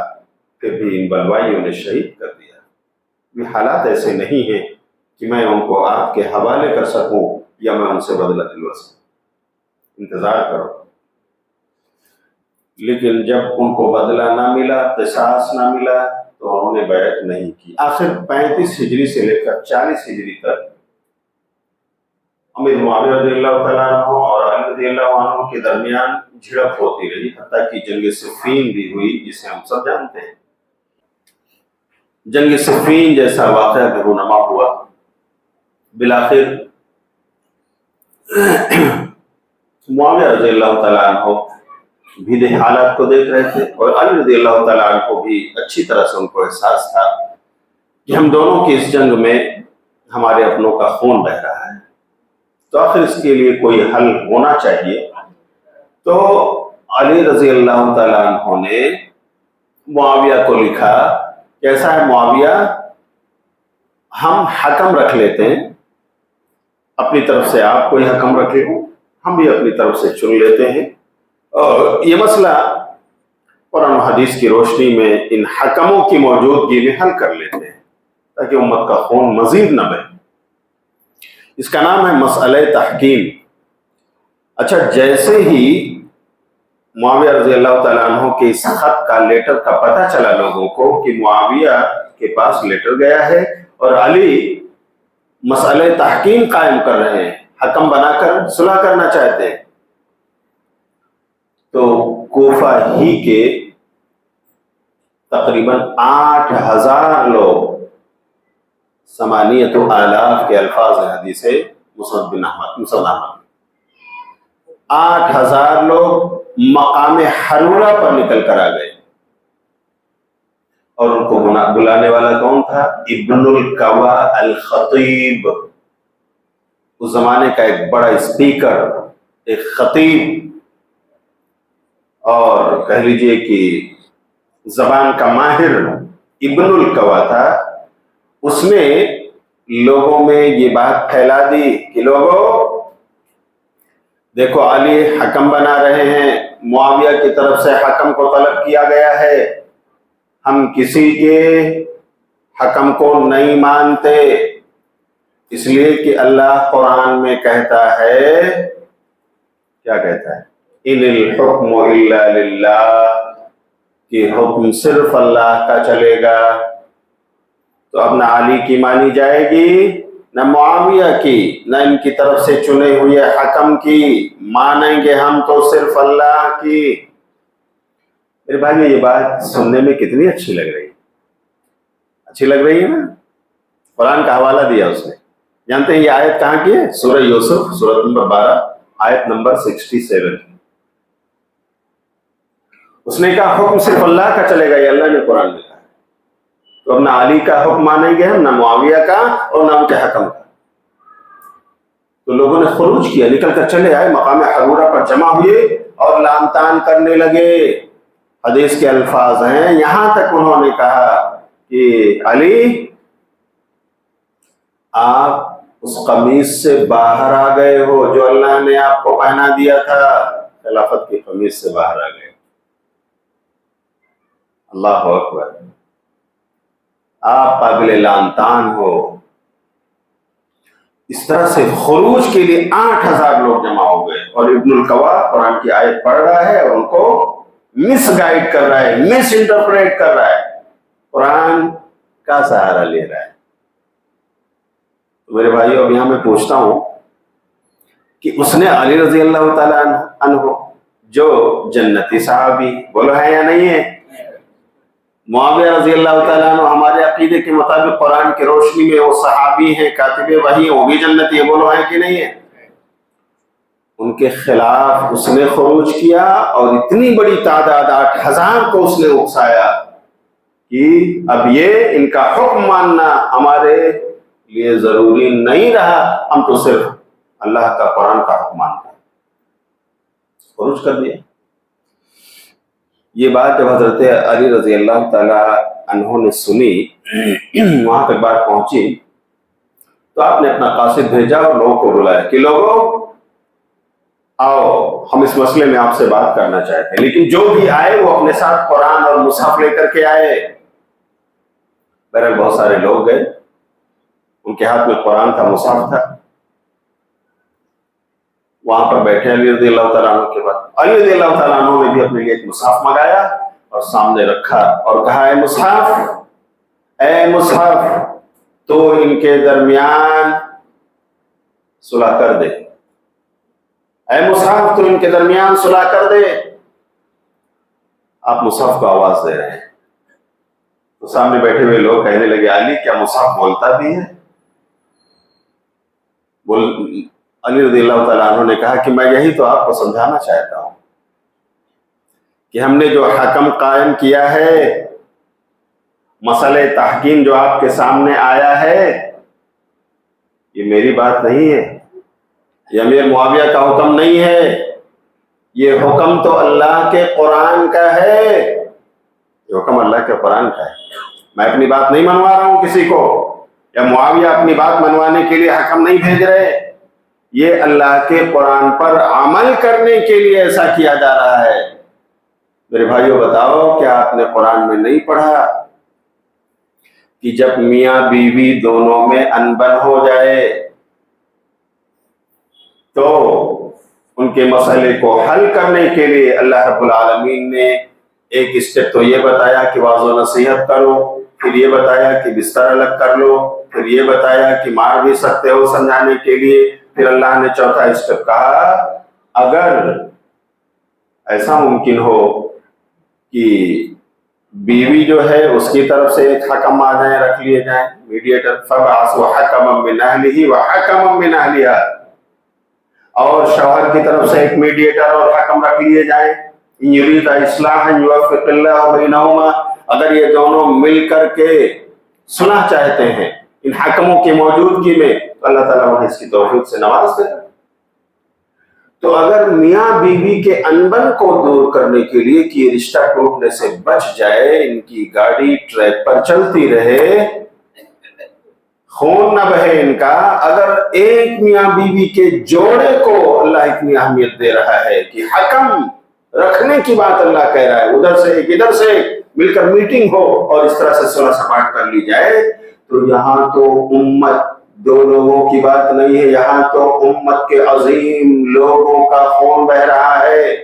پھر بھی ان بلوائیوں نے شہید کر دیا۔ یہ حالات ایسے نہیں ہیں کہ میں ان کو آپ کے حوالے کر سکوں یا میں ان سے بدلہ دلوا سکوں، انتظار کرو۔ لیکن جب ان کو بدلہ نہ ملا، قصاص نہ ملا، تو انہوں نے بیعت نہیں کی۔ آخر 35 ہجری سے لے کر 40 ہجری تک امیر معاویہ رضی اللہ تعالیٰ عنہ اور علی رضی اللہ عنہ کے درمیان جھڑپ ہوتی رہی، حتیٰ کہ جنگ صفین بھی ہوئی، جسے ہم سب جانتے ہیں۔ جنگ صفین جیسا واقعہ بھی رونما ہوا۔ بالآخر معاویہ رضی اللہ تعالیٰ عنہ بھی حالات کو دیکھ رہے تھے، اور علی رضی اللہ تعالیٰ عنہ بھی اچھی طرح سے ان کو احساس تھا کہ ہم دونوں کی اس جنگ میں ہمارے اپنوں کا خون بہ رہا ہے، تو آخر اس کے لیے کوئی حل ہونا چاہیے۔ تو علی رضی اللہ تعالیٰ عنہ نے معاویہ کو لکھا، کیسا ہے معاویہ، ہم حکم رکھ لیتے ہیں، اپنی طرف سے آپ کوئی حکم رکھے ہو، ہم بھی اپنی طرف سے چن لیتے ہیں، اور یہ مسئلہ قرآن و حدیث کی روشنی میں ان حکموں کی موجودگی میں حل کر لیتے ہیں، تاکہ امت کا خون مزید نہ بہے۔ اس کا نام ہے مسئلہ تحکیم۔ اچھا، جیسے ہی معاویہ رضی اللہ تعالیٰ عنہ کے اس خط کا، لیٹر کا پتہ چلا لوگوں کو کہ معاویہ کے پاس لیٹر گیا ہے اور علی مسئلہ تحکیم قائم کر رہے ہیں، حکم بنا کر صلح کرنا چاہتے ہیں، تو کوفہ ہی کے تقریباً 8000 لوگ، 8,000 کے الفاظ ہیں حدیث مسند بن احمد، 8000 لوگ مقام حرورہ پر نکل کر آ گئے، اور ان کو بلانے والا کون تھا؟ ابن القوا الخطیب، اس زمانے کا ایک بڑا اسپیکر، ایک خطیب، اور کہہ لیجئے کہ زبان کا ماہر ابن القوا تھا۔ اس نے لوگوں میں یہ بات پھیلا دی کہ لوگوں دیکھو، علی حکم بنا رہے ہیں، معاویہ کی طرف سے حکم کو طلب کیا گیا ہے، ہم کسی کے حکم کو نہیں مانتے، اس لیے کہ اللہ قرآن میں کہتا ہے، کیا کہتا ہے؟ ان الحکم الا للہ، کہ حکم صرف اللہ کا چلے گا۔ تو اب نہ علی کی مانی جائے گی، نہ معاویہ کی، نہ ان کی طرف سے چنے ہوئے حکم کی، مانیں گے ہم تو صرف اللہ کی۔ میرے بھائی، یہ بات سننے میں کتنی اچھی لگ رہی ہے، اچھی لگ رہی ہے نا؟ قرآن کا حوالہ دیا اس نے۔ جانتے ہیں یہ آیت کہاں کی ہے؟ سورہ یوسف، سورۃ نمبر 12، آیت نمبر 67۔ اس نے کہا حکم صرف اللہ کا چلے گا، یہ اللہ نے قرآن میں کہا۔ تو اب نہ علی کا حکم مانیں گے ہم، نہ معاویہ کا، اور نہ ان کے حکم کا۔ تو لوگوں نے خروج کیا، نکل کر چلے آئے، مقام حرورہ پر جمع ہوئے اور لام تان کرنے لگے۔ حدیث کے الفاظ ہیں، یہاں تک انہوں نے کہا کہ علی آپ اس قمیص سے باہر آ گئے ہو جو اللہ نے آپ کو پہنا دیا تھا، خلافت کی قمیص سے باہر آ گئے. اللہ اکبر. آپ قابل لعن طعن ہو. اس طرح سے خروج کے لیے 8,000 لوگ جمع ہو گئے، اور ابن القوا قرآن کی آیت پڑھ رہا ہے اور ان کو مس گائیڈ کر رہا ہے، مس انٹرپریٹ کر رہا ہے، قرآن کا سہارا لے رہا ہے. میرے بھائیو، اب یہاں میں پوچھتا ہوں کہ اس نے علی رضی اللہ تعالیٰ عنہ جو جنتی صحابی، بولو ہے یا نہیں ہے؟ معاویہ رضی اللہ تعالیٰ عنہ ہمارے عقیدے کے مطابق قرآن کی روشنی میں وہ صحابی ہیں، کاتب وحی، وہ بھی جنتی ہے، بولو ہے کہ نہیں ہے؟ ان کے خلاف اس نے خروج کیا اور اتنی بڑی تعداد 8,000 کو اس نے اکسایا کہ اب یہ ان کا حکم ماننا ہمارے لیے ضروری نہیں رہا، ہم تو صرف اللہ کا قرآن کا حکم مانتے ہیں. خروج کر دیا. یہ بات جب حضرت علی رضی اللہ تعالی عنہ نے سنی، وہاں تک بات پہنچی، تو آپ نے اپنا قاصد بھیجا اور لوگوں کو بلایا کہ لوگوں آؤ، ہم اس مسئلے میں آپ سے بات کرنا چاہتے ہیں. لیکن جو بھی آئے وہ اپنے ساتھ قرآن اور مصحف لے کر کے آئے. بہرحال بہت سارے لوگ گئے، ان کے ہاتھ میں قرآن تھا، مصحف تھا. وہاں پر بیٹھے علی رضی اللہ تعالیٰ عنہ کے بعد علی رضی اللہ تعالیٰ عنہ نے بھی اپنے لیے ایک مصحف منگایا اور سامنے رکھا اور کہا، اے مصحف تو ان کے درمیان صلح کر دے. اے مصحف تو ان کے درمیان صلح کر دے. آپ مصحف کو آواز دے رہے ہیں. تو سامنے بیٹھے ہوئے لوگ کہنے لگے، علی کیا مصحف بولتا بھی ہے؟ علی رضی اللہ تعالیٰ عنہ نے کہا کہ میں یہی تو آپ کو سمجھانا چاہتا ہوں کہ ہم نے جو حکم قائم کیا ہے، مسئلہ تحکیم جو آپ کے سامنے آیا ہے، یہ میری بات نہیں ہے، یہ امیر معاویہ کا حکم نہیں ہے، یہ حکم تو اللہ کے قرآن کا ہے. یہ حکم اللہ کے قرآن کا ہے. میں اپنی بات نہیں منوا رہا ہوں کسی کو، یا معاویہ اپنی بات منوانے کے لیے حکم نہیں بھیج رہے. یہ اللہ کے قرآن پر عمل کرنے کے لیے ایسا کیا جا رہا ہے. میرے بھائیو بتاؤ، کیا آپ نے قرآن میں نہیں پڑھا کہ جب میاں بیوی دونوں میں انبن ہو جائے تو ان کے مسئلے کو حل کرنے کے لیے اللہ رب العالمین نے ایک اسٹیپ تو یہ بتایا کہ واعظ و نصیحت کرو، پھر یہ بتایا کہ بستر الگ کر لو، پھر یہ بتایا کہ مار بھی سکتے ہو سمجھانے کے لیے، پھر اللہ نے چوتھا اسٹیپ کہا، اگر ایسا ممکن ہو کہ بیوی جو ہے اس کی طرف سے ایک حکم آ جائیں، رکھ لیے جائیں، میڈیٹر، فَبَعَثُوا حَكَمًا مِّنْ أَهْلِهِ وَحَكَمًا مِّنْ أَهْلِهَا، اور شوہر کی طرف سے ایک میڈیٹر اور حکم رکھ لیے جائیں. إِن يُرِيدَ إِصْلَاحًا يُوَفِّقِ اللَّهُ بَيْنَهُمَا، اگر یہ دونوں مل کر کے صلح چاہتے ہیں ان حکموں کی موجودگی میں، تو اللہ تعالیٰ انہیں اس کی توفیق سے نواز دے. تو اگر میاں بیوی کے انبن کو دور کرنے کے لیے کہ یہ رشتہ ٹوٹنے سے بچ جائے، ان کی گاڑی ٹریک پر چلتی رہے، خون نہ بہے ان کا، اگر ایک میاں بیوی کے جوڑے کو اللہ اتنی اہمیت دے رہا ہے کہ حکم رکھنے کی بات اللہ کہہ رہا ہے، ادھر سے ایک ادھر سے مل کر میٹنگ ہو اور اس طرح سے صلح سپاٹ کر لی جائے، تو یہاں تو امت دو لوگوں کی بات نہیں ہے، یہاں تو امت کے عظیم لوگوں کا خون بہ رہا ہے.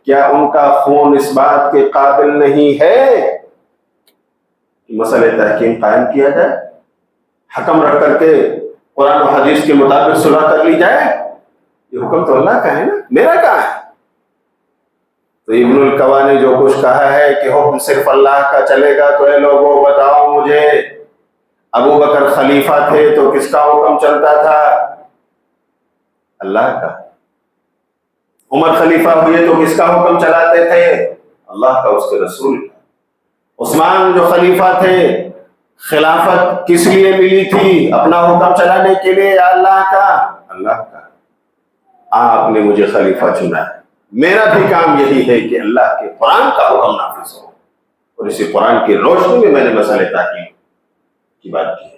کیا ان کا خون اس بات کے قابل نہیں ہے کہ مسئلہ تحکیم قائم کیا جائے، حکم رکھ کر کے قرآن و حدیث کے مطابق صلح کر لی جائے؟ یہ حکم تو اللہ کا ہے نا، میرا کہاں ہے؟ تو ابن القوا نے جو کچھ کہا ہے کہ حکم صرف اللہ کا چلے گا، تو اے لوگوں بتاؤ مجھے، ابو بکر خلیفہ تھے تو کس کا حکم چلتا تھا؟ اللہ کا. عمر خلیفہ ہوئے تو کس کا حکم چلاتے تھے؟ اللہ کا، اس کے رسول کا. عثمان جو خلیفہ تھے، خلافت کس لیے ملی تھی؟ اپنا حکم چلانے کے لیے یا اللہ کا؟ اللہ کا. آپ نے مجھے خلیفہ چنا ہے، میرا بھی کام یہی ہے کہ اللہ کے قرآن کا حکم نافذ ہو، اور اسی قرآن کی روشنی میں نے مسئلہ تحکیم کی بات کی ہے.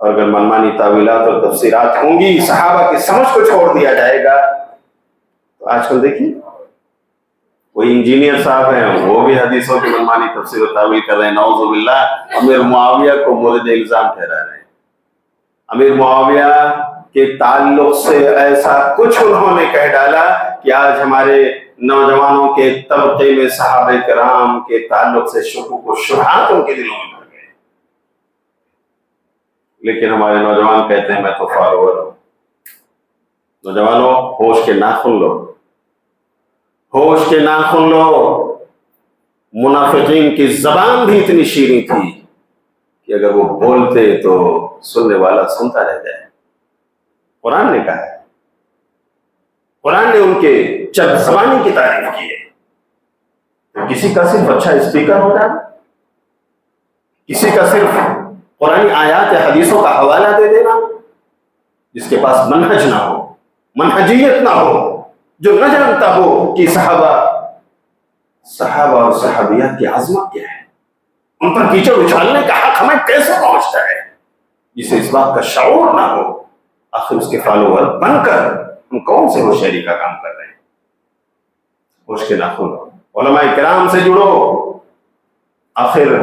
اور اگر منمانی تعویلات اور تفسیرات ہوں گی، صحابہ کی سمجھ کو چھوڑ دیا جائے گا، تو آج کل دیکھیے کوئی انجینئر صاحب ہیں، وہ بھی حدیثوں کی منمانی تفسیر و تعویل کر رہے ہیں، نعوذ باللہ، امیر معاویہ کو مورد الزام ٹھہرا رہے ہیں۔ امیر معاویہ کے تعلق سے ایسا کچھ انہوں نے کہہ ڈالا کہ آج ہمارے نوجوانوں کے طبقے میں صحابہ کرام کے تعلق سے شکوک و شبہات ان کے دلوں میں بھر گئے۔ لیکن ہمارے نوجوان کہتے ہیں میں تو فالوور ہوں۔ نوجوانوں، ہوش کے ناخن لو، ہوش کے ناخن لو۔ منافقین کی زبان بھی اتنی شیریں تھی کہ اگر وہ بولتے تو سننے والا سنتا رہ جائے۔ قرآن نے کہا ہے، قرآن نے ان کے چد زبانی کی تعریف کی ہے۔ تو کسی کا صرف اچھا اسپیکر ہو رہا، کسی کا صرف قرآن آیات یا حدیثوں کا حوالہ دے دینا، جس کے پاس منہج نہ ہو، منہجیت نہ ہو، جو نہ جانتا ہو کہ صحابہ اور صحابیات کی عظمت کیا ہے، ان پر کیچڑ اچھالنے کا حق ہمیں کیسے پہنچتا ہے، جسے اس بات کا شعور نہ ہو، آخر اس کے فالوور بن کر ہم کون سے ہوشیاری کا کام کر رہے ہیں؟ ہوش کے ناخن لو، علماء کرام سے جڑو۔ آخر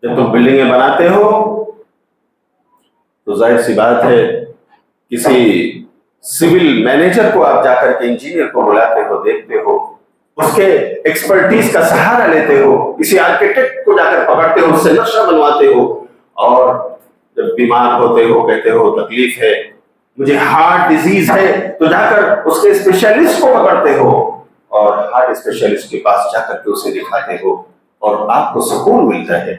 جب تم بلڈنگیں بناتے ہو تو ظاہر سی بات ہے کسی سول مینیجر کو آپ جا کر کے انجینئر کو بلاتے ہو، دیکھتے ہو، اس کے ایکسپرٹیز کا سہارا لیتے ہو، کسی آرکیٹیکٹ کو جا کر پکڑتے ہو، اس سے نقشہ بنواتے ہو، اور جب بیمار ہوتے ہو کہتے ہو تکلیف ہے، مجھے ہارٹ ڈیزیز ہے، تو جا کر اس کے اسپیشلسٹ کو پکڑتے ہو اور ہارٹ اسپیشلسٹ کے پاس جا کر کے اسے دکھاتے ہو، اور آپ کو سکون ملتا ہے۔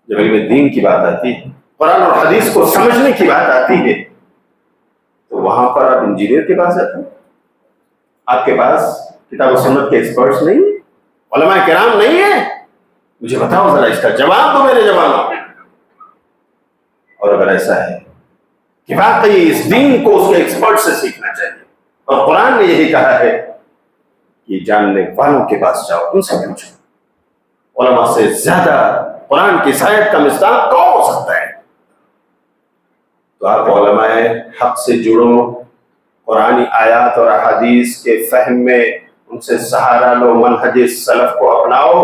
جب علم دین کی بات آتی ہے، قرآن اور حدیث کو سمجھنے کی بات آتی ہے، تو وہاں پر آپ انجینئر کے پاس جاتے ہیں، آپ کے پاس کتاب و سنت کے ایکسپرٹس نہیں ہیں، علماء کرام نہیں ہیں، مجھے بتاؤ ذرا اس کا جواب دو میرے جوانوں۔ اور اگر ایسا ہے کہ واقعی اس دین کو اس کے ایکسپرٹ سے سیکھنا چاہیے، اور قرآن نے یہی کہا ہے کہ جاننے والوں کے پاس جاؤ، ان سے پوچھو، علماء سے زیادہ قرآن کی سائٹ کا مصداق کون ہو سکتا ہے؟ تو آپ علماء حق سے جڑو، قرآنی آیات اور احادیث کے فہم میں ان سے سہارا لو، منہج سلف کو اپناؤ،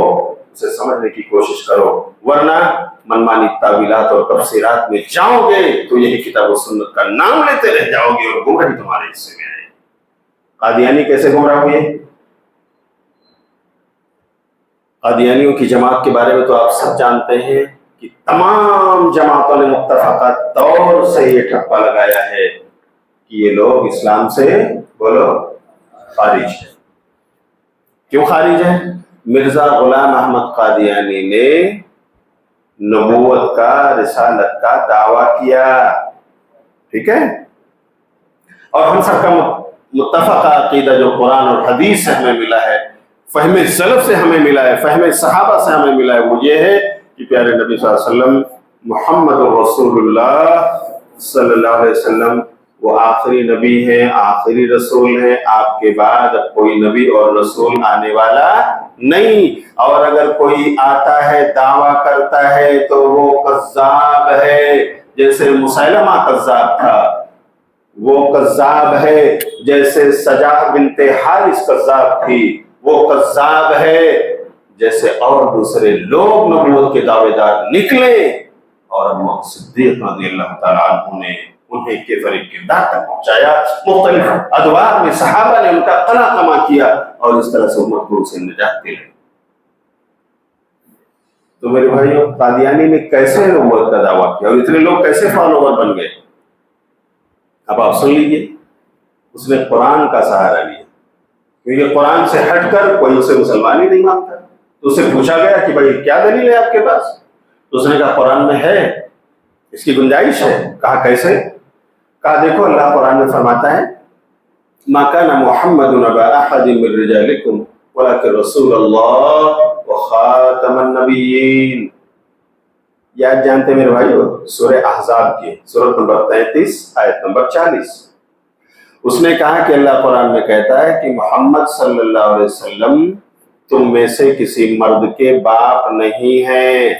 اسے سمجھنے کی کوشش کرو، ورنہ منمانی تعویلات اور تفسیرات میں جاؤ گے تو یہی کتاب و سنت کا نام لیتے رہ جاؤ گے اور گمراہی تمہارے حصے میں آئے۔ قادیانی کیسے گمراہ ہوئے؟ قادیانیوں کی جماعت کے بارے میں تو آپ سب جانتے ہیں کہ تمام جماعتوں نے متفقہ طور سے یہ ٹھپا لگایا ہے کہ یہ لوگ اسلام سے بولو خارج ہیں۔ کیوں خارج ہیں؟ مرزا غلام احمد قادیانی نے نبوت کا، رسالت کا دعویٰ کیا، ٹھیک ہے، اور ہم سب کا متفقہ عقیدہ جو قرآن اور حدیث سے ہمیں ملا ہے، فہم سلف سے ہمیں ملا ہے، فہم صحابہ سے ہمیں ملا ہے، وہ یہ ہے کہ پیارے نبی صلی اللہ علیہ وسلم محمد رسول اللہ صلی اللہ علیہ وسلم وہ آخری نبی ہیں، آخری رسول ہیں، آپ کے بعد کوئی نبی اور رسول آنے والا نہیں، اور اگر کوئی آتا ہے دعویٰ کرتا ہے تو وہ کذاب ہے، جیسے مسیلمہ کذاب تھا، وہ کذاب ہے جیسے سجاح بنت حارث کذاب تھی، وہ کذاب ہے جیسے اور دوسرے لوگ نبوت کے دعوے دار نکلے، اور ابو بکر صدیق رضی اللہ تعالیٰ عنہ نے انہیں کے فریق کردار تک پہنچایا، مختلف ادوار میں صحابہ نے ان کا قلع کما کیا، اور اس طرح سے امت کو ان سے نجات دلائی۔ تو میرے بھائیوں، قادیانی نے کیسے نبوت کا دعویٰ کیا اور اتنے لوگ کیسے فالوور بن گئے؟ اب آپ سن لیجیے، اس نے قرآن کا سہارا لیا، کیونکہ قرآن سے ہٹ کر کوئی اسے مسلمان ہی نہیں مانتا، تو اسے پوچھا گیا کہ بھائی کیا دلیل ہے آپ کے پاس؟ تو اس نے کہا قرآن میں ہے، اس کی گنجائش ہے۔ کہا کیسے؟ کہا دیکھو اللہ قرآن میں فرماتا ہے ما كان محمد ابا احد من رجالكم ولكن رسول اللہ وخاتم النبیین۔ یاد جانتے میرے بھائیو، سورہ احزاب کی سورۃ نمبر 33 آیت نمبر 40، اس نے کہا کہ اللہ قرآن میں کہتا ہے کہ محمد صلی اللہ علیہ وسلم تم میں سے کسی مرد کے باپ نہیں ہیں،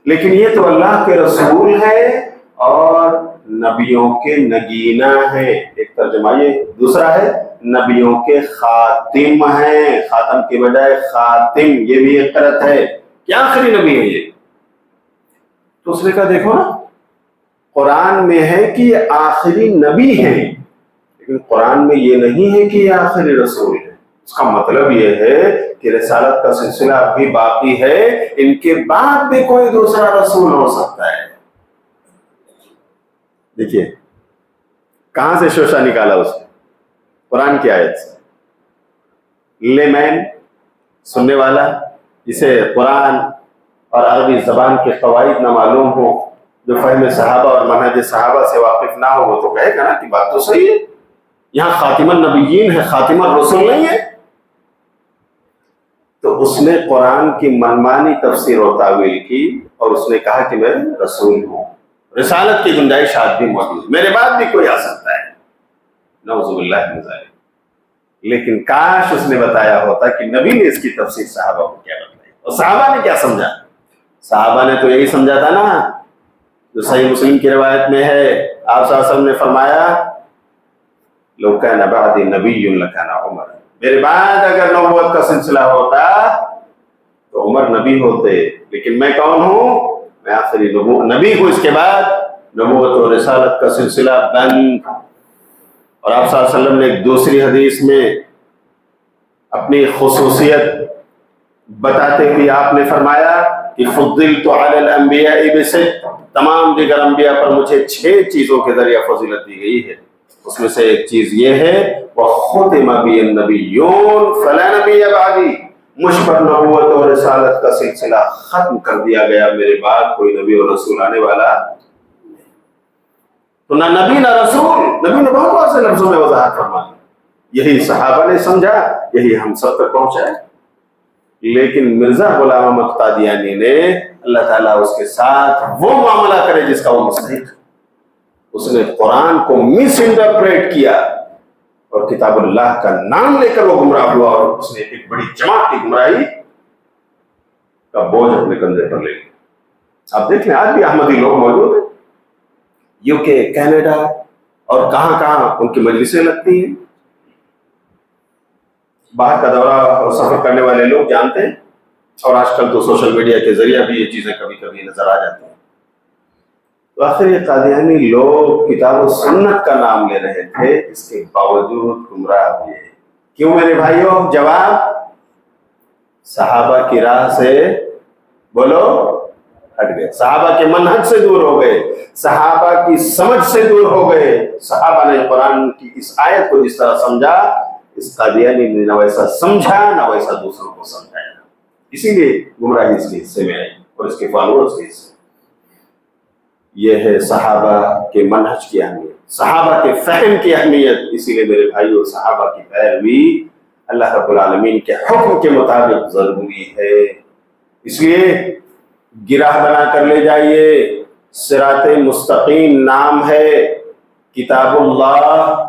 لیکن یہ تو اللہ کے رسول ہے اور نبیوں کے نگینہ ہیں، ایک ترجمہ یہ، دوسرا ہے نبیوں کے خاتم ہیں، خاتم کی بجائے خاتم، یہ بھی ایک قرت ہے، کیا آخری نبی ہے یہ؟ تو اس نے کہا دیکھو نا، قرآن میں ہے کہ یہ آخری نبی ہے، لیکن قرآن میں یہ نہیں ہے کہ یہ آخری رسول ہے۔ اس کا مطلب یہ ہے کہ رسالت کا سلسلہ اب بھی باقی ہے، ان کے بعد بھی کوئی دوسرا رسول ہو سکتا ہے۔ دیکھیے کہاں سے شوشہ نکالا اس نے، قرآن کی آیت سے۔ لیمین سننے والا جسے قرآن اور عربی زبان کے قواعد نہ معلوم ہو، جو فہم صحابہ اور منہج صحابہ سے واقف نہ ہو، وہ تو کہے گا نا کہ بات تو صحیح ہے، یہاں خاتم النبیین ہے، خاتم الرسول نہیں ہے۔ تو اس نے قرآن کی منمانی تفسیر و تعویل کی اور اس نے کہا کہ میں رسول ہوں، رسالت کی گنجائش آج بھی موجود، میرے بعد بھی کوئی آ سکتا ہے، نعوذ باللہ من ذالک۔ لیکن کاش اس نے بتایا ہوتا کہ نبی نے اس کی تفسیر صحابہ کو کیا بتائی، اور صحابہ نے کیا سمجھا۔ صحابہ نے تو یہی سمجھا تھا نا جو صحیح مسلم کی روایت میں ہے، آپ صلی اللہ علیہ وسلم نے فرمایا لو کان بعدی نبی لکان عمر، میرے بعد اگر نبوت کا سلسلہ ہوتا تو عمر نبی ہوتے، لیکن میں کون ہوں؟ میں آخری نبی ہوں، اس کے بعد نبوت و رسالت کا سلسلہ بند۔ اور آپ صلی اللہ علیہ وسلم نے ایک دوسری حدیث میں اپنی خصوصیت بتاتے ہوئے آپ نے فرمایا کہ فضلت علی الانبیاء بست، تمام دیگر انبیاء پر مجھے 6 چیزوں کے ذریعہ فضیلت دی گئی ہے، اس میں سے ایک چیز یہ ہے وختم بی النبیون فلا نبی بعدی، مجھ پر نبوت اور رسالت کا سلسلہ ختم کر دیا گیا، میرے بعد کوئی نبی اور رسول آنے والا۔ تو نہ نبی نہ رسول، نبی نے بہت واضح لفظوں میں وضاحت فرمائی، یہی صحابہ نے سمجھا، یہی ہم سب تک پہنچا ہے۔ لیکن مرزا غلام احمد قادیانی نے اللہ تعالیٰ اس کے ساتھ وہ معاملہ کرے جس کا وہ مستحق، اس نے قرآن کو مس انٹرپریٹ کیا اور کتاب اللہ کا نام لے کر وہ گمراہ ہوا، اور اس نے ایک بڑی جماعت کی گمراہی کا بوجھ اپنے کندھے پر لے لیا۔ آپ دیکھ لیں آج بھی احمدی لوگ موجود ہیں، یو کے، کینیڈا اور کہاں کہاں ان کی مجلسیں لگتی ہیں، باہر کا دورہ اور سفر کرنے والے لوگ جانتے ہیں، اور آج کل تو سوشل میڈیا کے ذریعے بھی یہ چیزیں کبھی کبھی نظر آ جاتی ہیں۔ تو آخر یہ قادیانی لوگ کتاب و سنت کا نام لے رہے تھے، اس کے باوجود گمراہ ہوئے۔ کیوں میرے بھائیوں؟ جواب صحابہ کی راہ سے بولو ہٹ گئے، صحابہ کے منہج سے دور ہو گئے، صحابہ کی سمجھ سے دور ہو گئے۔ صحابہ نے قرآن کی اس آیت کو جس طرح سمجھا، اس قادیانی نے نہ ویسا سمجھا نہ ویسا دوسروں کو سمجھایا، اسی لیے گمراہی اس کے حصے میں آئی اور اس کے فالوورز کے حصے۔ یہ ہے صحابہ کے منہج کی اہمیت، صحابہ کے فہم کی اہمیت۔ اسی لیے میرے بھائیوں، صحابہ کی پیروی اللہ رب العالمین کے حکم کے مطابق ضروری ہے۔ اس لیے گرہ بنا کر لے جائیے، صراط مستقیم نام ہے، کتاب اللہ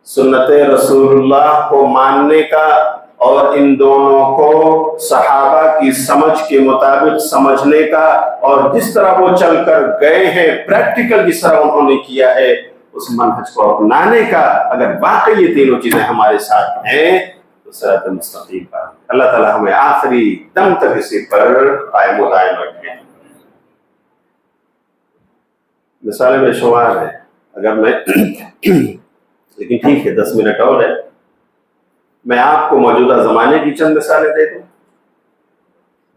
سنت رسول اللہ کو ماننے کا، اور ان دونوں کو صحابہ کی سمجھ کے مطابق سمجھنے کا، اور جس طرح وہ چل کر گئے ہیں پریکٹیکل جس طرح انہوں نے کیا ہے اس منہج کو اپنانے کا۔ اگر واقعی یہ تینوں چیزیں ہمارے ساتھ ہیں تو صراط مستقیم پر اللہ تعالیٰ ہمیں آخری دم تک اسی پر قائم و دائم رکھے۔ مثالیں بے شمار ہیں، اگر میں لیکن ٹھیک ہے 10 منٹ اور ہے، میں آپ کو موجودہ زمانے کی چند مثالیں دے دوں،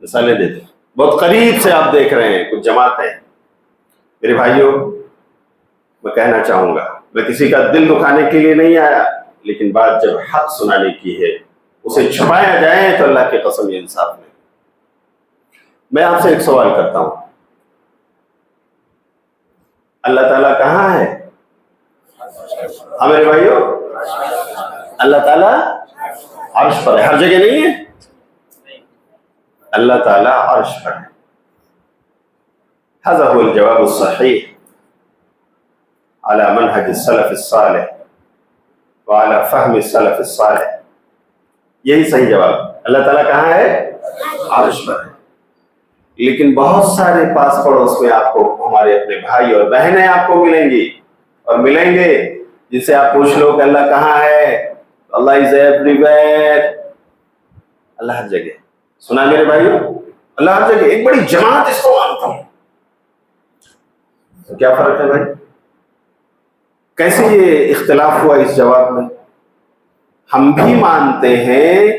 مثالیں دے دوں، بہت قریب سے آپ دیکھ رہے ہیں کچھ جماعتیں۔ میرے بھائیوں، میں کہنا چاہوں گا، میں کسی کا دل دکھانے کے لیے نہیں آیا، لیکن بات جب حق سنانے کی ہے، اسے چھپایا جائے تو اللہ کی قسم یہ انصاف نہیں۔ میں آپ سے ایک سوال کرتا ہوں، اللہ تعالیٰ کہاں ہے؟ میرے بھائیوں، اللہ تعالیٰ عرش پر ہے، ہر جگہ نہیں ہے، اللہ تعالیٰ عرش پر ہے۔ هذا هو الجواب الصحيح على منهج السلف الصالح وعلى فهم السلف الصالح۔ یہی صحیح جواب، اللہ تعالیٰ کہاں ہے؟ عرش پر ہے۔ لیکن بہت سارے پاس پڑوس میں آپ کو ہمارے اپنے بھائی اور بہنیں آپ کو ملیں گی اور ملیں گے جس سے آپ پوچھ لو کہ اللہ کہاں ہے، اللہ از ایوری ویئر، اللہ ہر جگہ. سنا میرے بھائیو، اللہ ہر جگہ. ایک بڑی جماعت اس کو مانتی ہے. تو کیا فرق ہے بھائی؟ کیسے یہ اختلاف ہوا اس جواب میں؟ ہم بھی مانتے ہیں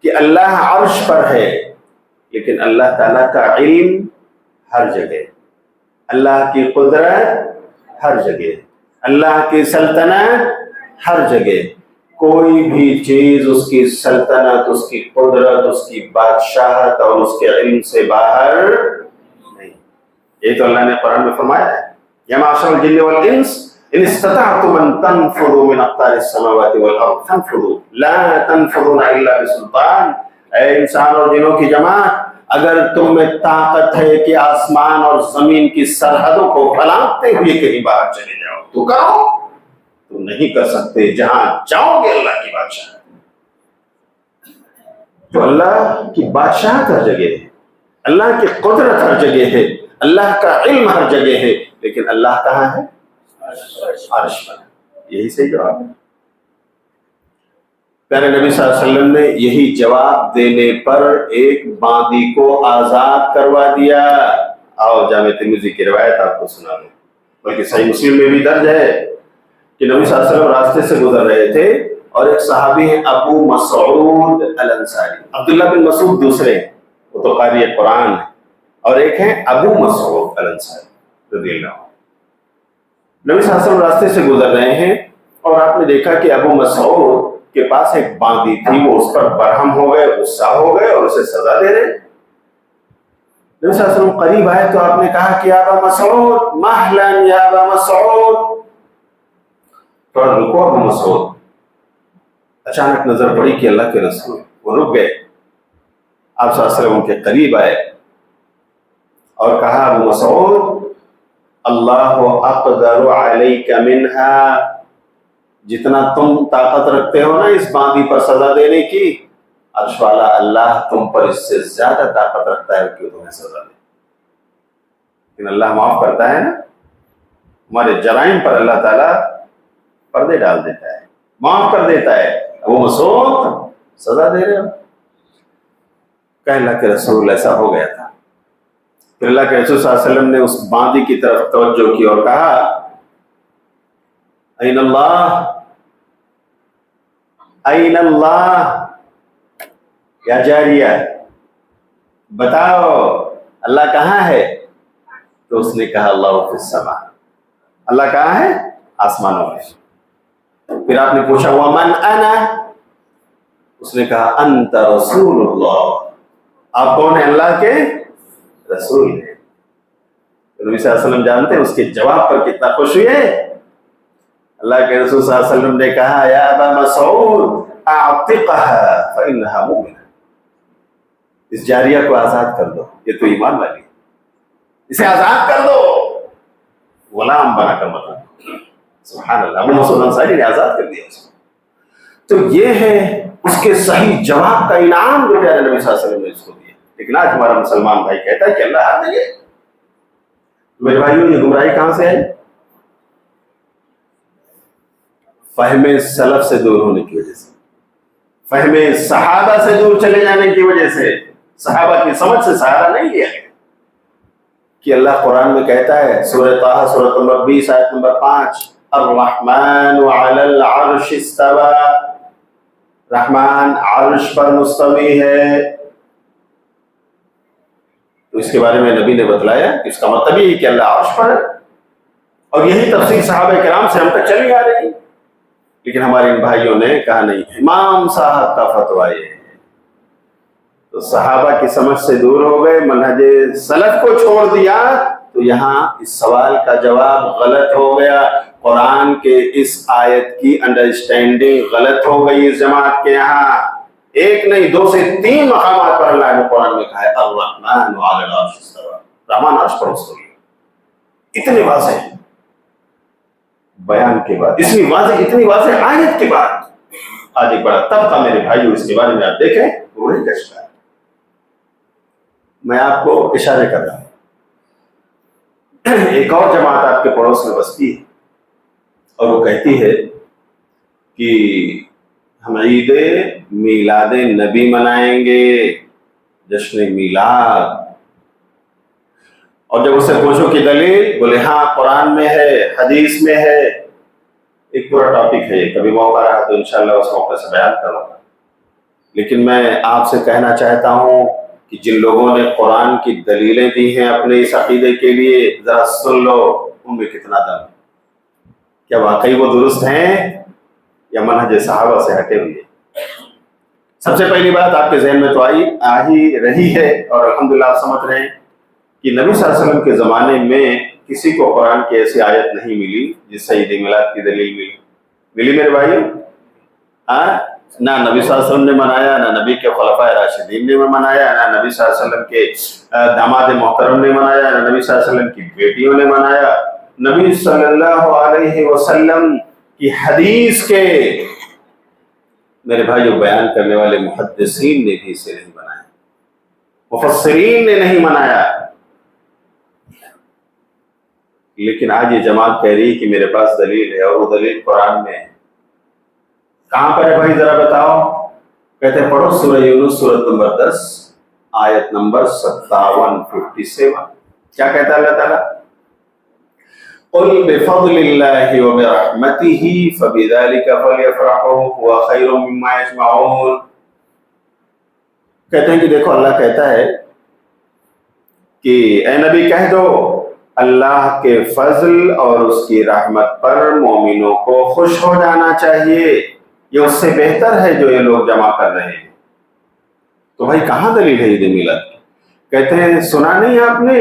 کہ اللہ عرش پر ہے، لیکن اللہ تعالیٰ کا علم ہر جگہ، اللہ کی قدرت ہر جگہ، اللہ کی سلطنت ہر جگہ. کوئی بھی چیز اس کی سلطنت، اس کی قدرت، اس کی بادشاہت اور اس کے علم سے باہر نہیں. یہ تو اللہ نے قرآن میں فرمایا ہے، یا معاشر الجن والانس ان استطعتم ان تنفذوا من اقطار السماوات والارض فانفذوا لا تنفذون الا بسلطان. اے انسان اور جنوں کی جماعت، اگر تم میں طاقت ہے کہ آسمان اور زمین کی سرحدوں کو پھلانگتے ہوئے کہیں باہر چلے جاؤ تو کرو. تم نہیں کر سکتے. جہاں جاؤ گے اللہ کی بادشاہت. تو اللہ کی بادشاہت ہر جگہ ہے، اللہ کی قدرت ہر جگہ ہے، اللہ کا علم ہر جگہ ہے، لیکن اللہ کہاں ہے؟ عرش پر. یہی صحیح جواب ہے. پیارے نبی صلی اللہ علیہ وسلم نے یہی جواب دینے پر ایک باندی کو آزاد کروا دیا. آؤ جامع ترمذی کی روایت آپ کو سنا دوں، بلکہ صحیح مسلم میں بھی درج ہے کہ نبی صلی اللہ علیہ وسلم راستے سے گزر رہے تھے اور ایک صحابی ہیں ابو مسعود الانصاری. عبداللہ بن مسعود دوسرے ہیں، وہ تو قاری قرآن ہے، اور ایک ہیں ابو مسعود الانصاری رضی اللہ عنہ. نبی صلی اللہ علیہ وسلم راستے سے گزر رہے ہیں اور آپ نے دیکھا کہ ابو مسعود کے پاس ایک باندی تھی، وہ اس پر برہم ہو گئے، غصہ ہو گئے اور اسے سزا دے رہے. نبی صلی اللہ علیہ وسلم قریب آئے تو آپ نے کہا کہ ابا مسعود مہلا یا ابا مسعود. تھوڑا رکو ابو مسعود. اچانک نظر پڑی کہ اللہ کے رسول، وہ رک گئے. آپ صلی اللہ علیہ وسلم ان کے قریب آئے اور کہا ابو مسعود اللہ اقدر علیک منہا، جتنا تم طاقت رکھتے ہو نا اس باندی پر سزا دینے کی، عرش والا اللہ تم پر اس سے زیادہ طاقت رکھتا ہے کہ تمہیں سزا دے. لیکن اللہ معاف کرتا ہے نا، ہمارے جرائم پر اللہ تعالیٰ پردے ڈال دیتا ہے، معاف کر دیتا ہے. ابو مسعود سزا دے رہے ہو؟ کہ اللہ کے رسول ایسا ہو گیا تھا. پھر اللہ کے رسول صلی اللہ علیہ وسلم نے اس باندی کی طرف توجہ کی اور کہا این اللہ این اللہ یا جاریہ، بتاؤ اللہ کہاں ہے؟ تو اس نے کہا اللہ فی السماء، اللہ کہاں ہے؟ آسمانوں میں. پھر آپ نے پوچھا ومن انا، اس نے کہا انت رسول اللہ، آپ کون ہیں؟ اللہ کے رسول ہیں. نبی صلی اللہ علیہ وسلم جانتے ہیں اس کے جواب پر کتنا خوش ہوئے. اللہ کے رسول صلی اللہ علیہ وسلم نے کہا یا ابا مسعود اعتقها فانها مؤمنہ، اس جاریہ کو آزاد کر دو، یہ تو ایمان والی ہے، اسے آزاد کر دو، غلام بنا کر مت. سبحان اللہ، ابو مسعود انصاری نے آزاد کر دیا اس کو. تو یہ ہے اس کے صحیح جواب کا انعام جو پیارے نبی صلی اللہ علیہ وسلم نے اس کو دیا. لیکن آج ہمارا مسلمان بھائی کہتا ہے کہ اللہ ہر جگہ. میرے بھائیوں، یہ گمراہی کہاں سے ہے؟ فہم سلف سے دور ہونے کی وجہ سے، فہم صحابہ سے دور چلے جانے کی وجہ سے. صحابہ کی سمجھ سے سہارا نہیں لیا گیا کہ اللہ قرآن میں کہتا ہے سورہ طٰہٰ سورۃ نمبر 20 آیت نمبر 5 الرحمن علی العرش استوى، رحمان عرش پر مستوی ہے. تو اس کے بارے میں نبی نے بتلایا کہ اس کا مطلب یہ ہے کہ اللہ عرش پر ہے، اور یہی تفسیر صحابہ کرام سے ہم تک چلی آ رہی. لیکن ہمارے ان بھائیوں نے کہا نہیں، امام صاحب کا فتویٰ یہ ہے. تو صحابہ کی سمجھ سے دور ہو گئے، منہج سلف کو چھوڑ دیا، تو یہاں اس سوال کا جواب غلط ہو گیا. قرآن کے اس آیت کی انڈرسٹینڈنگ غلط ہو گئی اس جماعت کے یہاں. ایک نہیں، 2 سے 3 مقامات پر اللہ نے قرآن میں کہا ہے الرحمن علی العرش استوى، رحمان عرش پر مستوی. اتنے واضح بیان کے بعد، اتنی واضح آیت کے بعد آج ایک بڑا طبقہ میرے بھائیوں اس کے بارے میں آپ دیکھیں وہ نہیں کر سکتا. میں آپ کو اشارے کر رہا ہوں. ایک اور جماعت آپ کے پڑوس میں بستی ہے اور وہ کہتی ہے کہ ہم عید میلاد نبی منائیں گے، جشن میلاد. اور جب اس سے پوچھو کہ دلیل، بولے ہاں قرآن میں ہے، حدیث میں ہے. ایک پورا ٹاپک ہے، کبھی موقع رہا تو انشاءاللہ اس موقع سے بیان کروں گا. لیکن میں آپ سے کہنا چاہتا ہوں کہ جن لوگوں نے قرآن کی دلیلیں دی ہیں اپنے اس عقیدے کے لیے، ذرا سن لو ان میں کتنا دم ہے. کیا واقعی وہ درست ہیں یا منہج صحابہ سے ہٹے ہوئے؟ سب سے پہلی بات آپ کے ذہن میں تو آ ہی رہی ہے، اور الحمدللہ آپ سمجھ رہے ہیں کہ نبی صلی اللہ علیہ وسلم کے زمانے میں کسی کو قرآن کی ایسی آیت نہیں ملی جس سے عید میلاد کی دلیل ملی میرے بھائی. نہ نبی صلی اللہ علیہ وسلم نے منایا، نہ نبی کے خلفائے راشدین نے منایا، نہ نبی صلی اللہ علیہ وسلم کے داماد محترم نے منایا، نہ نبی صلی اللہ علیہ وسلم کی بیٹیوں نے منایا. نبی صلی اللہ علیہ وسلم کی حدیث کے میرے بھائیو بیان کرنے والے محدثین نے بھی اسے نہیں منایا، مفسرین نے نہیں منایا. لیکن آج یہ جماعت کہہ رہی ہے کہ میرے پاس دلیل ہے، اور وہ دلیل قرآن میں ہے. کہاں پر ہے بھائی ذرا بتاؤ؟ کہتے ہیں پڑھو سورہ یونس سورۃ نمبر 10 آیت نمبر 57 کیا کہتا ہے اللہ تعالیٰ؟ قل بفضل اللہ وبرحمتہ فبذلک فلیفرحوا هو خیر مما یجمعون. کہتے ہیں کہ دیکھو اللہ کہتا ہے کہ اے نبی کہہ دو اللہ کے فضل اور اس کی رحمت پر مومنوں کو خوش ہو جانا چاہیے، یہ اس سے بہتر ہے جو یہ لوگ جمع کر رہے ہیں. تو بھائی کہاں دلیل ہے عید میلاد کی؟ کہتے ہیں سنا نہیں آپ نے؟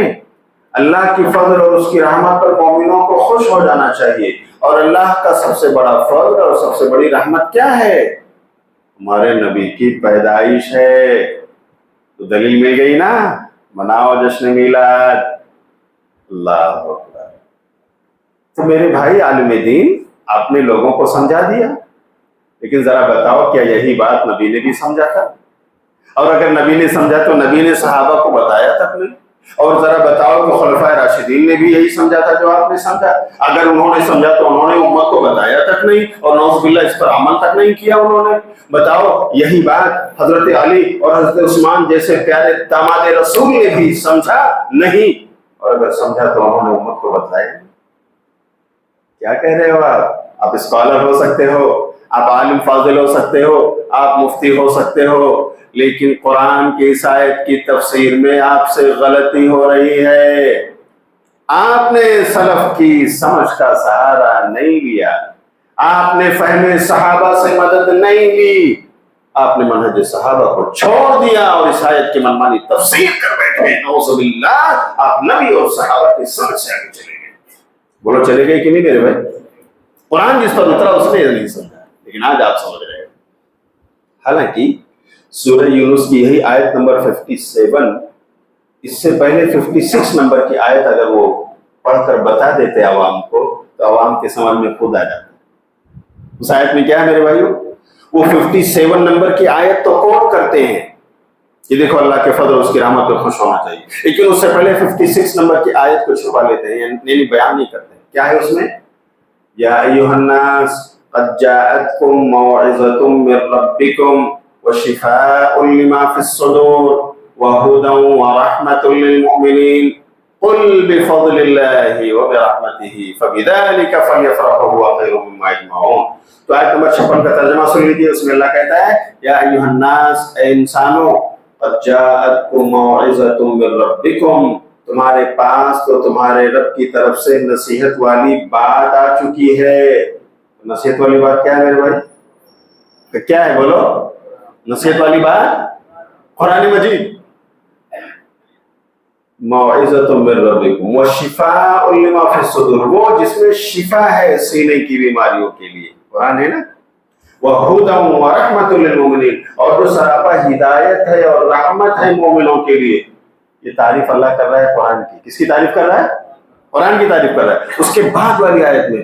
اللہ کی فضل اور اس کی رحمت پر مومنوں کو خوش ہو جانا چاہیے، اور اللہ کا سب سے بڑا فضل اور سب سے بڑی رحمت کیا ہے؟ ہمارے نبی کی پیدائش ہے. تو دلیل مل گئی نا، مناؤ جشن میلاد. اللہ اکبر. تو میرے بھائی عالم دین، آپ نے لوگوں کو سمجھا دیا، لیکن ذرا بتاؤ کیا یہی بات نبی نے بھی سمجھا تھا؟ اور اگر نبی نے سمجھا تو نبی نے صحابہ کو بتایا تک نہیں. اور ذرا بتاؤ کہ خلفائے راشدین نے بھی یہی سمجھا تھا جو آپ نے سمجھا؟ اگر انہوں نے سمجھا تو انہوں نے امت کو بتایا تک نہیں، اور نعوذ باللہ اس پر عمل تک نہیں کیا انہوں نے. بتاؤ یہی بات حضرت علی اور حضرت عثمان جیسے پیارے داماد رسول نے بھی سمجھا نہیں، اور اگر سمجھا تو انہوں نے امت کو بتایا. کیا کہہ رہے ہو آپ اسکالر ہو سکتے ہو، آپ عالم فاضل ہو سکتے ہو، آپ مفتی ہو سکتے ہو، لیکن قرآن کی اس آیت کی تفسیر میں آپ سے غلطی ہو رہی ہے. آپ نے سلف کی سمجھ کا سہارا نہیں لیا، آپ نے فہم صحابہ سے مدد نہیں لی، آپ نے منہج صحابہ کو چھوڑ دیا اور اس آیت کی منمانی تفسیر کر بیٹھے. نعوذ باللہ، آپ نبی اور صحابہ کی سمجھ سے آگے چلے گئے. بولو چلے گئے کہ نہیں میرے بھائی؟ قرآن جس پر اترا اس نے نہیں سمجھا، لیکن آج آپ سمجھ رہے ہیں. حالانکہ سورہ یونس کی یہی آیت نمبر 57، اس سے پہلے 56 نمبر کی آیت اگر وہ پڑھ کر بتا دیتے عوام کو تو عوام کے سمجھ میں خود آ جاتا. اس آیت میں کیا ہے میرے بھائیو؟ وہ 57 نمبر کی آیت تو کوٹ کرتے ہیں کہ دیکھو اللہ کے فضل اور اس کی رحمت پر خوش ہونا چاہیے، لیکن اس سے پہلے 56 نمبر کی آیت کو چھپا لیتے ہیں، یعنی بیان نہیں کرتے. کیا ہے اس میں؟ یا ایھا الناس قد جاءتکم موعظۃ من ربکم وشفاء لما في الصدور وهدى ورحمة للمؤمنين قل بفضل الله وبرحمته فبذلك فليفرحوا هو خير مما يجمعون. تو آیت نمبر 56 کا ترجمہ سن لیجیے. اس میں اللہ کہتا ہے یا ایھا الناس، اے انسانوں، قد جاءتکم موعظۃ من ربکم، تمہارے پاس تو تمہارے رب کی طرف سے نصیحت والی بات آ چکی ہے. نصیحت والی بات کیا ہے میرے بھائی؟ کیا ہے بولو؟ نصیحت والی بات قرآن مجید. موعظۃ من ربکم وشفاء لما فی الصدور، وہ جس میں شفا ہے سینے کی بیماریوں کے لیے، قرآن ہے نا. وہدی ورحمۃ للمؤمنین، اور جو سراپا ہدایت ہے اور رحمت ہے مومنوں کے لیے. یہ تعریف اللہ کر رہا ہے قرآن کی. کس کی تعریف کر رہا ہے؟ قرآن کی تعریف کر رہا ہے. اس کے بعد والی آیت میں